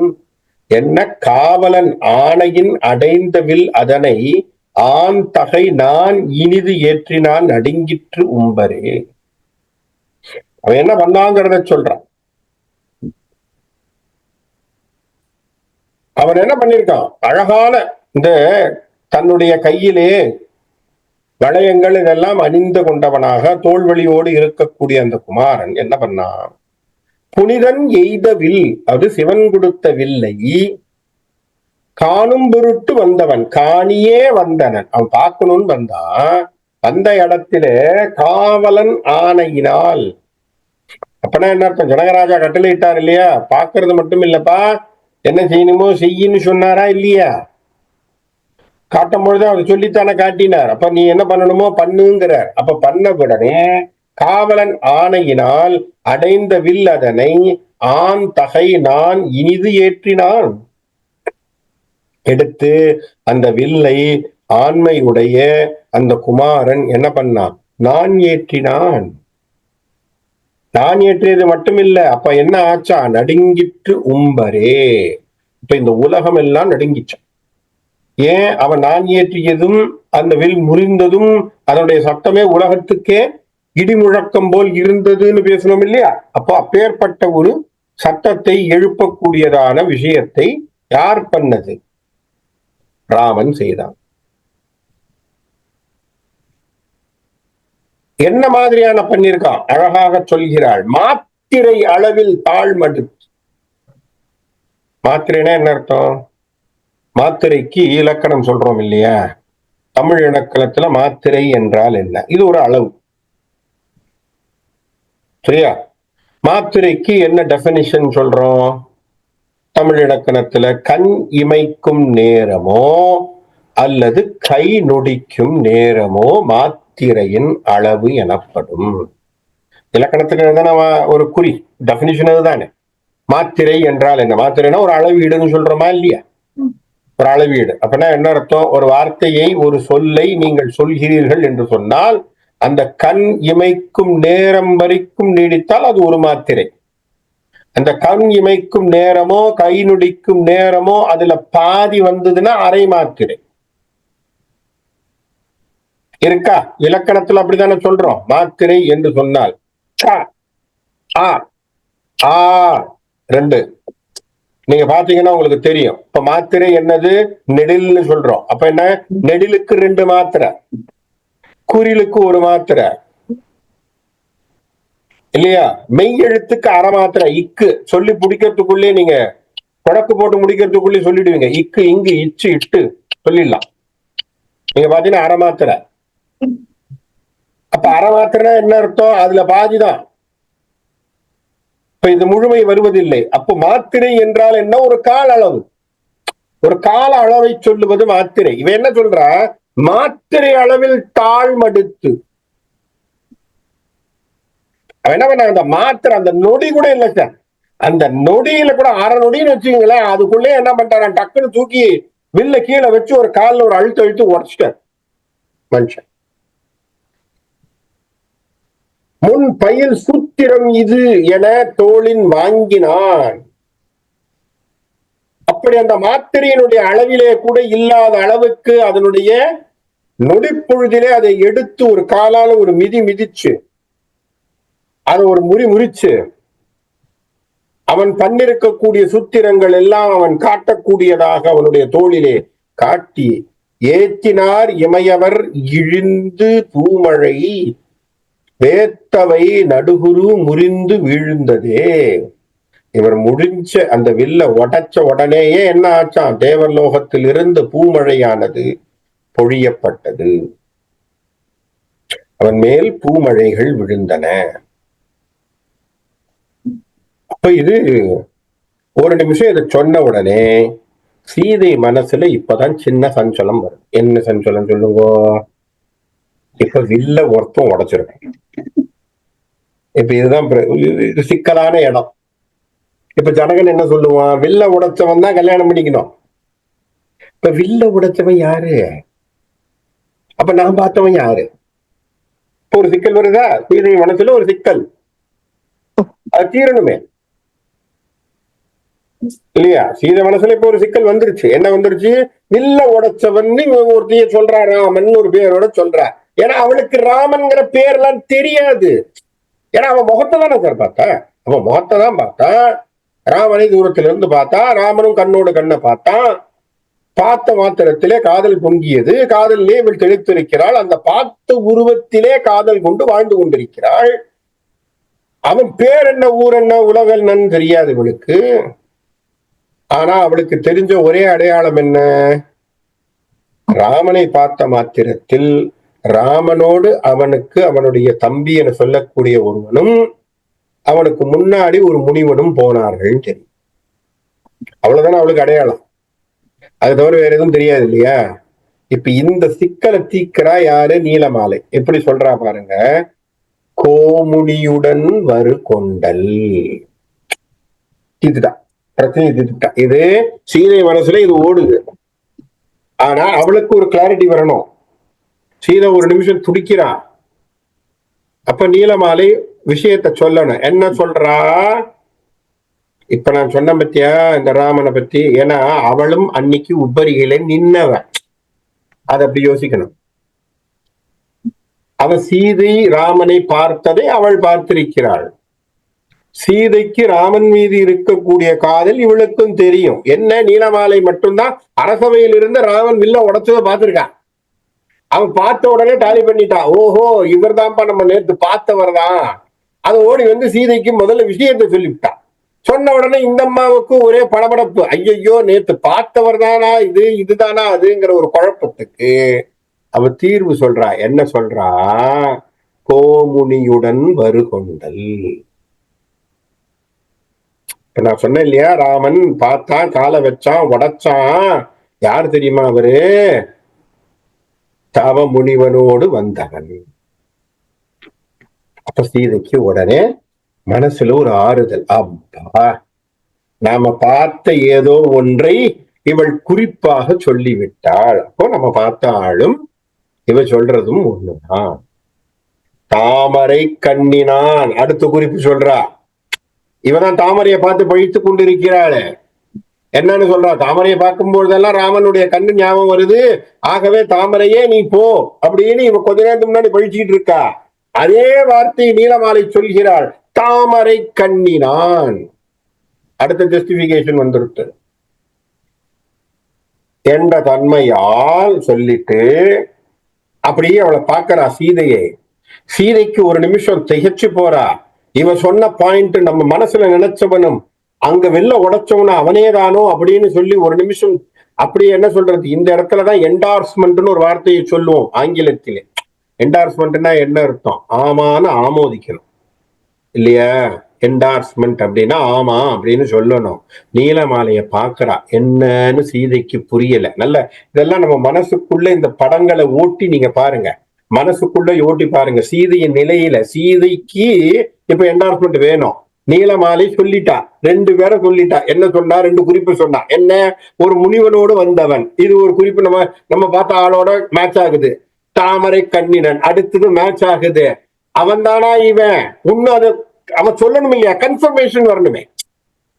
என்ன காவலன் ஆணையின் அடைந்த வில் அதனை ஆண் தகை நான் இனிது ஏற்றினான் நடுங்கிற்று உம்பரே. அவன் என்ன பண்ணாங்கிறத சொல்றான். அவன் என்ன பண்ணிருக்கான்? அழகான இந்த தன்னுடைய கையிலே வளையங்கள் இதெல்லாம் அணிந்து கொண்டவனாக தோல்வழியோடு இருக்கக்கூடிய அந்த குமாரன் என்ன பண்ணான்? புனிதன் எய்த வில், அது சிவன் கொடுத்த வில்லை காணும் பொருட்டு வந்தவன், காணியே வந்தனன். அவன் பார்க்கணும்னு வந்தான். அந்த இடத்துல காவலன் ஆணையினால், அப்பனா என்ன அர்த்தம்? ஜனகராஜா கட்டளையிட்டார் இல்லையா? பாக்குறது மட்டும் இல்லப்பா, என்ன செய்யணுமோ செய்யின்னு சொன்னாரா இல்லையா? காட்டும் பொழுது அவர் சொல்லித்தானே காட்டினார். அப்ப நீ என்ன பண்ணணுமோ பண்ணுங்கிறார். அப்ப பண்ண உடனே காவலன் ஆணையினால் அடைந்த வில் அதனை ஆண் தகை நான் இனிது ஏற்றினான். எடுத்து அந்த வில்லை ஆண்மையுடைய அந்த குமாரன் என்ன பண்ணான்? நான் ஏற்றினான். நான் ஏற்றியது மட்டும் இல்ல, அப்ப என்ன ஆச்சா? நடுங்கிற்று உம்பரே. இப்ப இந்த உலகம் எல்லாம் நடுங்கிச்சான். ஏன்? அவன் நான் ஏற்றியதும் அந்த வில் முறிந்ததும் அதனுடைய சத்தமே உலகத்துக்கே இடி முழக்கம் போல் இருந்ததுன்னு பேசணும் இல்லையா? அப்போ அப்பேற்பட்ட ஒரு சத்தத்தை எழுப்பக்கூடியதான விஷயத்தை யார் பண்ணது? ராமன் செய்தான். என்ன மாதிரியான பண்ணிருக்கான்? அழகாக சொல்கிறாள். மாத்திரை அளவில் தாழ்மடு. மாத்திரைனா என்ன அர்த்தம்? மாத்திரைக்கு இலக்கணம் சொல்றோம் இல்லையா? தமிழ் இலக்கணத்துல மாத்திரை என்றால் என்ன? இது ஒரு அளவு, சரியா? மாத்திரைக்கு என்ன டெபினிஷன் சொல்றோம் தமிழ் இலக்கணத்துல? கண் இமைக்கும் நேரமோ அல்லது கை நொடிக்கும் நேரமோ மாத்திரையின் அளவு எனப்படும். இலக்கணத்துக்கு ஒரு குறி, டெபினிஷன் அதுதானே. மாத்திரை என்றால் என்ன? மாத்திரைனா ஒரு அளவீடுன்னு சொல்றோமா இல்லையா? ஒரு அளவீடு. அப்படின்னா என்ன அர்த்தம்? ஒரு வார்த்தையை, ஒரு சொல்லை நீங்கள் சொல்கிறீர்கள் என்று சொன்னால் அந்த கண் இமைக்கும் நேரம் வரைக்கும் நீடித்தால் அது ஒரு மாத்திரை. அந்த கண் இமைக்கும் நேரமோ கை நொடிக்கும் நேரமோ அதுல பாதி வந்ததுன்னா அரை மாத்திரை. இருக்கா? இலக்கணத்துல அப்படித்தானே சொல்றோம். மாத்திரை என்று சொன்னால் ரெண்டு நீங்க பாத்தீங்கன்னா உங்களுக்கு தெரியும். இப்ப மாத்திரை என்னது? நெடில்னு சொல்றோம். அப்ப என்ன? நெடிலுக்கு 2 மாத்திரை, குறிலுக்கு 1 மாத்திரை இல்லையா? மெய் எழுத்துக்கு அரை மாத்திரை. இக்கு சொல்லி பிடிக்கிறதுக்குள்ளே நீங்க கொடக்கு போட்டு முடிக்கிறதுக்குள்ளே சொல்லிடுவீங்க. இக்கு இங்கு இச்சு இட்டு சொல்லிடலாம். நீங்க பாத்தீங்கன்னா அரை மாத்திரை. அப்ப அரை மாத்திரைனா என்ன அர்த்தம்? அதுல பாதிதான். இப்ப இது முழுமை வருவதில்லை. அப்போ மாத்திரை என்றால் என்ன? ஒரு கால அளவு, ஒரு கால அளவை சொல்லுவது மாத்திரை. இவன் என்ன சொல்றா? மாத்திரை அளவில் தாழ்மடுத்து. அவன் என்ன பண்ண? அந்த மாத்திரை, அந்த நொடி கூட இல்லை சார், அந்த நொடியில கூட அரை நொடின்னு வச்சுக்கீங்களேன், அதுக்குள்ளே என்ன பண்றான், டக்குன்னு தூக்கி வில்ல கீழே வச்சு ஒரு காலில் ஒரு அழுத்து அழுத்து உடச்சிட்டார் மனுஷன். முன் பயில் சூத்திரம் இது என தோளின் வாங்கினான். அப்படி அந்த மாத்திரையினுடைய அளவிலே கூட இல்லாத அளவுக்கு அதனுடைய நொடிப்பொழுதிலே அதை எடுத்து ஒரு காலால ஒரு மிதி மிதிச்சு, அதை ஒரு முறிச்சு, அவன் பண்ணிருக்கக்கூடிய சூத்திரங்கள் எல்லாம் அவன் காட்டக்கூடியதாக அவனுடைய தோளிலே காட்டி ஏத்தினார் இமையவர் இழிந்து பூமழை வேத்தவை நடுகுரு முறிந்து வீழ்ந்ததே. இவர் முடிஞ்ச அந்த வில்ல உடைச்ச உடனேயே என்ன ஆச்சான்? தேவலோகத்தில் இருந்து பூமழையானது பொழியப்பட்டது. அவன் மேல் பூமழைகள் விழுந்தன. அப்ப இது ஒரு நிமிஷம் இதை சொன்ன உடனே சீதை மனசுல இப்பதான் சின்ன சஞ்சலம் வரும். என்ன சஞ்சலம் சொல்லுங்க? இப்ப வில்ல ஒருத்தம் உடைச்சிருக்கேன். இப்ப இதுதான் இது சிக்கலான இடம். இப்ப ஜனகன் என்ன சொல்லுவான்? வில்ல உடைச்சவன் தான் கல்யாணம் பண்ணிக்கணும். இப்ப வில்ல உடைச்சவன் யாரு? அப்ப நான் பார்த்தவன் யாரு? இப்ப ஒரு சிக்கல் வருதா? சீதை மனசுல ஒரு சிக்கல், அது தீரணுமே இல்லையா? சீதை மனசுல இப்ப ஒரு சிக்கல் வந்துருச்சு. என்ன வந்துருச்சு? வில்ல உடைச்சவன் ஒருத்தைய சொல்றா, ராமன் ஒரு பேரோட சொல்றா. ஏன்னா அவனுக்கு ராமன்கிற பேர்லாம் தெரியாது. ஏன்னா அவன் முகத்தை தானே சார் பார்த்தா, அவன் முகத்தை தான் பார்த்தான். ராமனை தூரத்துல இருந்து பார்த்தா, ராமனும் கண்ணோடு கண்ணை பார்த்தான். பார்த்த மாத்திரத்திலே காதல் பொங்கியது. காதலிலே இவள் தெளித்திருக்கிறாள். அந்த பார்த்த உருவத்திலே காதல் கொண்டு வாழ்ந்து கொண்டிருக்கிறாள். அவன் பேர் என்ன, ஊர் என்ன, உலக என்னன்னு தெரியாது இவளுக்கு. ஆனா அவளுக்கு தெரிஞ்ச ஒரே அடையாளம் என்ன? ராமனை பார்த்த மாத்திரத்தில் ராமனோடு அவனுக்கு அவனுடைய தம்பி என சொல்லக்கூடிய ஒருவனும் அவனுக்கு முன்னாடி ஒரு முனிவனும் போனார்கள் தெரியும். அவ்வளவுதானே அவளுக்கு அடையாளம். அது தவிர வேற எதுவும் தெரியாது இல்லையா? இப்ப இந்த சிக்கலை தீக்கிறா யாரு? நீலமாலை. எப்படி சொல்றா பாருங்க. கோமுனியுடன் வரு கொண்டல். இதுதான் பிரச்சனை. இதுதான் இது சீதை மனசுல இது ஓடுது. ஆனா அவளுக்கு ஒரு கிளாரிட்டி வரணும். சீதை ஒரு நிமிஷம் துடிக்கிறா. அப்ப நீலமாலை விஷயத்த சொல்லணும். என்ன சொல்றா? இப்ப நான் சொன்ன பத்தியா இந்த ராமனை பத்தி? ஏன்னா அவளும் அன்னைக்கு உபரிகளை நின்னவன். அதை அப்படி யோசிக்கணும். அவ சீதை ராமனை பார்த்ததை அவள் பார்த்திருக்கிறாள். சீதைக்கு ராமன் மீது இருக்கக்கூடிய காதல் இவளுக்கும் தெரியும். என்ன, நீலமாலை மட்டும்தான் அரசவையில் இருந்து ராமன் வில்ல உடைச்சதை பார்த்திருக்கான். அவன் பார்த்த உடனே டாலி பண்ணிட்டான். ஓஹோ, இவர் தான்ப்பா நம்ம நேற்று பார்த்தவர் தான். அதை ஓடி வந்து சீதைக்கு முதல்ல விஷயத்தை சொல்லிவிட்டான். சொன்ன உடனே இந்த அம்மாவுக்கு ஒரே படபடப்பு. ஐயோ, நேற்று பார்த்தவர் தானா இது, இதுதானா அதுங்கிற ஒரு குழப்பத்துக்கு அவ தீர்வு சொல்றா. என்ன சொல்றா? கோமுனியுடன் வருகொண்டல். நான் சொன்னேன் இல்லையா, ராமன் பார்த்தான், காலை வச்சான், உடைச்சான். யார் தெரியுமா அவரு? தவ முனிவனோடு வந்தவன். அப்ப சீதைக்கு உடனே மனசுல ஒரு ஆறுதல். அப்பா, நாம பார்த்த ஏதோ ஒன்றை இவள் குறிப்பாக சொல்லிவிட்டாள். அப்போ நம்ம பார்த்த ஆளும் இவ சொல்றதும் ஒண்ணுதான். தாமரை கண்ணினான். அடுத்த குறிப்பு சொல்றா. இவதான் தாமரையை பார்த்து பழித்து கொண்டிருக்கிறாள். என்னன்னு சொல்றா? தாமரையை பார்க்கும் பொழுதெல்லாம் ராமனுடைய கண்ணு ஞாபகம் வருது. ஆகவே தாமரையே நீ போ அப்படின்னு இவ கொஞ்ச நேரத்துக்கு முன்னாடி பழிச்சுக்கிட்டு இருக்கா. அதே வார்த்தை நீலமாலை சொல்கிறாள். தாமரை கண்ணினான். அடுத்த ஜஸ்டிபிகேஷன் வந்துருட்டு என்ற தன்மையால் சொல்லிட்டு அப்படியே அவளை பார்க்கறா சீதையை. சீதைக்கு ஒரு நிமிஷம் திகைச்சு போறா. இவ சொன்ன பாயிண்ட் நம்ம மனசுல நினைச்சவனும் அங்க வெளில உடைச்சவன அவனே தானோ அப்படின்னு சொல்லி ஒரு நிமிஷம் அப்படி என்ன சொல்றது, இந்த இடத்துலதான் என்டார்ஸ்மெண்ட்னு ஒரு வார்த்தையை சொல்லுவோம் ஆங்கிலத்திலே. என்டார்ஸ்மெண்ட்னா என்ன அர்த்தம்? ஆமான்னு ஆமோதிக்கணும் இல்லையா? என்டார்ஸ்மெண்ட் அப்படின்னா ஆமா அப்படின்னு சொல்லணும். நீலமாலைய பாக்குறா, என்னன்னு சீதைக்கு புரியல. நல்ல இதெல்லாம் நம்ம மனசுக்குள்ள இந்த படங்களை ஓட்டி நீங்க பாருங்க, மனசுக்குள்ள ஓட்டி பாருங்க. சீதையின் நிலையில சீதைக்கு இப்ப என்டார்ஸ்மெண்ட் வேணும். நீலமாலை சொல்லிட்டா, 2 பேரை சொல்லிட்டா. என்ன சொன்னா? 2 குறிப்பு சொன்னா. என்ன? ஒரு முனிவனோடு வந்தவன், இது ஒரு குறிப்பு. நம்ம நம்ம பார்த்த ஆளோட மேட்ச் ஆகுது. தாமரை கண்ணினன் அடுத்தது மேட்ச் ஆகுது. அவன் தானா இவன்? இன்னும் அது அவன் சொல்லணும் இல்லையா? கன்ஃபர்மேஷன் வரணுமே.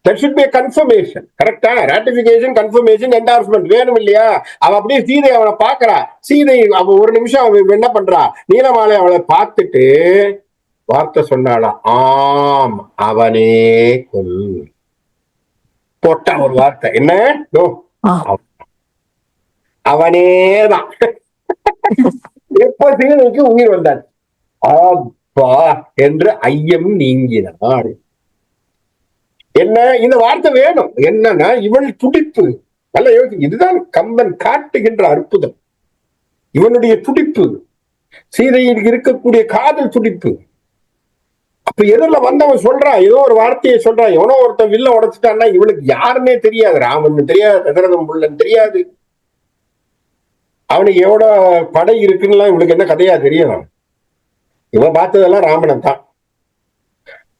That should be a confirmation. கரெக்டா? ராட்டிபிகேஷன், கன்ஃபர்மேஷன், என்டார்ஸ்மெண்ட் வேணும் இல்லையா? அவ அப்படியே சீதை அவனை பாக்குறா. சீதை அவ ஒரு நிமிஷம் அவ என்ன பண்றா? நீலமாலை அவளை பார்த்துட்டு வார்த்தை சொன்னாளா, ஆம் அவனே கொல். போட்டா ஒரு வார்த்தை. என்ன? அவனேதான். எப்ப சீதைக்கு உயிர் வந்தார், அப்பா என்று ஐயம் நீங்கினாள். என்ன இந்த வார்த்தை வேணும்? என்னன்னா இவள் துடிப்பு. நல்ல யோசி, இதுதான் கம்பன் காட்டுகின்ற அற்புதம். இவனுடைய துடிப்பு, சீதையில் இருக்கக்கூடிய காதல் துடிப்பு. அப்ப எதிரில வந்தவன் சொல்றான், ஏதோ ஒரு வார்த்தையை சொல்றான். எவனோ ஒருத்தன் வில்ல உடைச்சிட்டான்னா இவளுக்கு யாருன்னே தெரியாது. ராமன் தெரியாது, தசரதம் புள்ளன் தெரியாது, அவனுக்கு எவ்வளோ படை இருக்குன்னு இவளுக்கு என்ன கதையா தெரியும்? இவன் பார்த்ததெல்லாம் ராமனை தான்.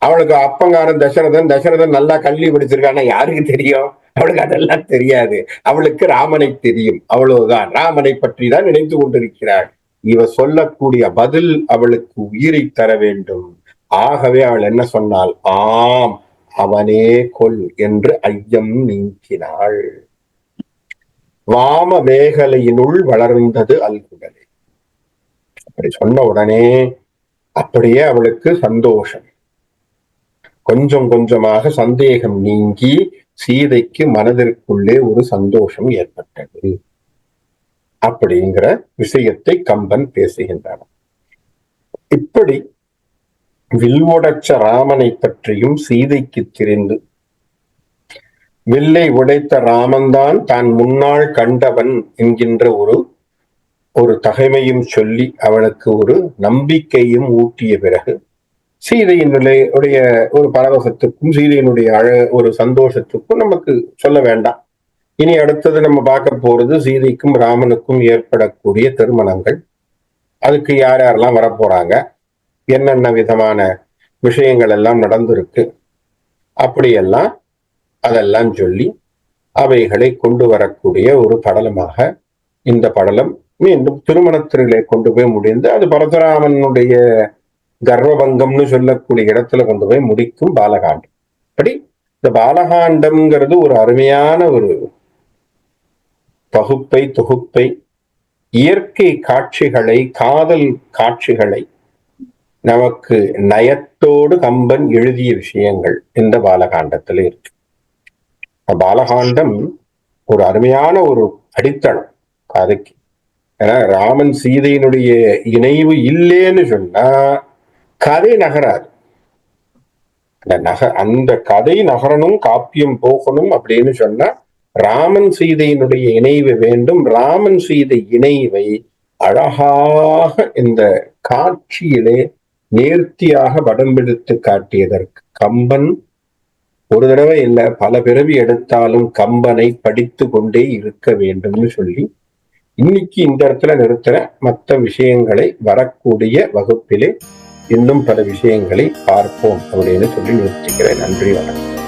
அவளுக்கு அப்பங்காரன் தசரதன், தசரதன் நல்லா கல்வி படிச்சிருக்கானா யாருக்கு தெரியும்? அவளுக்கு அதெல்லாம் தெரியாது. அவளுக்கு ராமனை தெரியும், அவ்வளவுதான். ராமனை பற்றி தான் நினைத்து கொண்டிருக்கிறாள். இவ சொல்லக்கூடிய பதில் அவளுக்கு உயிரை தர வேண்டும். ஆகவே அவள் என்ன சொன்னாள்? ஆம் அவனே கொல் என்று ஐயம் நீக்கினாள். வாம மேகலையினுள் வளர்ந்தது அல்குடலே. அப்படி சொன்ன உடனே அப்படியே அவளுக்கு சந்தோஷம். கொஞ்சம் கொஞ்சமாக சந்தேகம் நீங்கி சீதைக்கு மனதிற்குள்ளே ஒரு சந்தோஷம் ஏற்பட்டது. அப்படிங்கிற விஷயத்தை கம்பன் பேசுகின்றான். இப்படி வில்லுடைச்ச ராமனை பற்றியும் சீதைக்கு தெரிந்து, வில்லை உடைத்த ராமன்தான் தான் முன்னாள் கண்டவன் என்கின்ற ஒரு தகைமையும் சொல்லி அவளுக்கு ஒரு நம்பிக்கையும் ஊட்டிய பிறகு சீதையினுடைய ஒரு பரவசத்துக்கும் சீதையினுடைய ஒரு சந்தோஷத்துக்கும் நமக்கு சொல்ல வேண்டாம். இனி அடுத்தது நம்ம பார்க்க போறது சீதைக்கும் ராமனுக்கும் ஏற்படக்கூடிய திருமணங்கள். அதுக்கு யார் யாரெல்லாம் வரப்போறாங்க, என்னென்ன விதமான விஷயங்கள் எல்லாம் நடந்திருக்கு, அப்படியெல்லாம் அதெல்லாம் சொல்லி அவைகளை கொண்டு வரக்கூடிய ஒரு படலமாக இந்த படலம் மீண்டும் திருமணத்திலே கொண்டு போய் முடிந்து அது பரசுராமனுடைய கர்வபங்கம்னு சொல்லக்கூடிய இடத்துல கொண்டு போய் முடிக்கும் பாலகாண்டம். அப்படி இந்த பாலகாண்டம்ங்கிறது ஒரு அருமையான ஒரு தொகுப்பை இயற்கை காட்சிகளை, காதல் காட்சிகளை நமக்கு நயத்தோடு கம்பன் எழுதிய விஷயங்கள் இந்த பாலகாண்டத்துல இருக்கு. பாலகாண்டம் ஒரு அருமையான ஒரு அடித்தளம் அதுக்கு. ஏன்னா ராமன் சீதையினுடைய இணைவு இல்லேன்னு சொன்னா கதை நகராது. அந்த கதை நகரணும், காப்பியம் போகணும் அப்படின்னு சொன்னா ராமன் சீதையினுடைய இணைவு வேண்டும். ராமன் சீதை இணைவை அழகாக இந்த காட்சியிலே நேர்த்தியாக படம்பிடித்து காட்டியதற்கு கம்பன் ஒரு தடவை இல்லை பல பிறவி எடுத்தாலும் கம்பனை படித்து கொண்டே இருக்க வேண்டும்னு சொல்லி இன்னைக்கு இந்த இடத்துல நிறுத்துற. மற்ற விஷயங்களை வரக்கூடிய வகுப்பிலே இன்னும் பல விஷயங்களை பார்ப்போம் அப்படின்னு சொல்லி நிறுத்திக்கிறேன். நன்றி, வணக்கம்.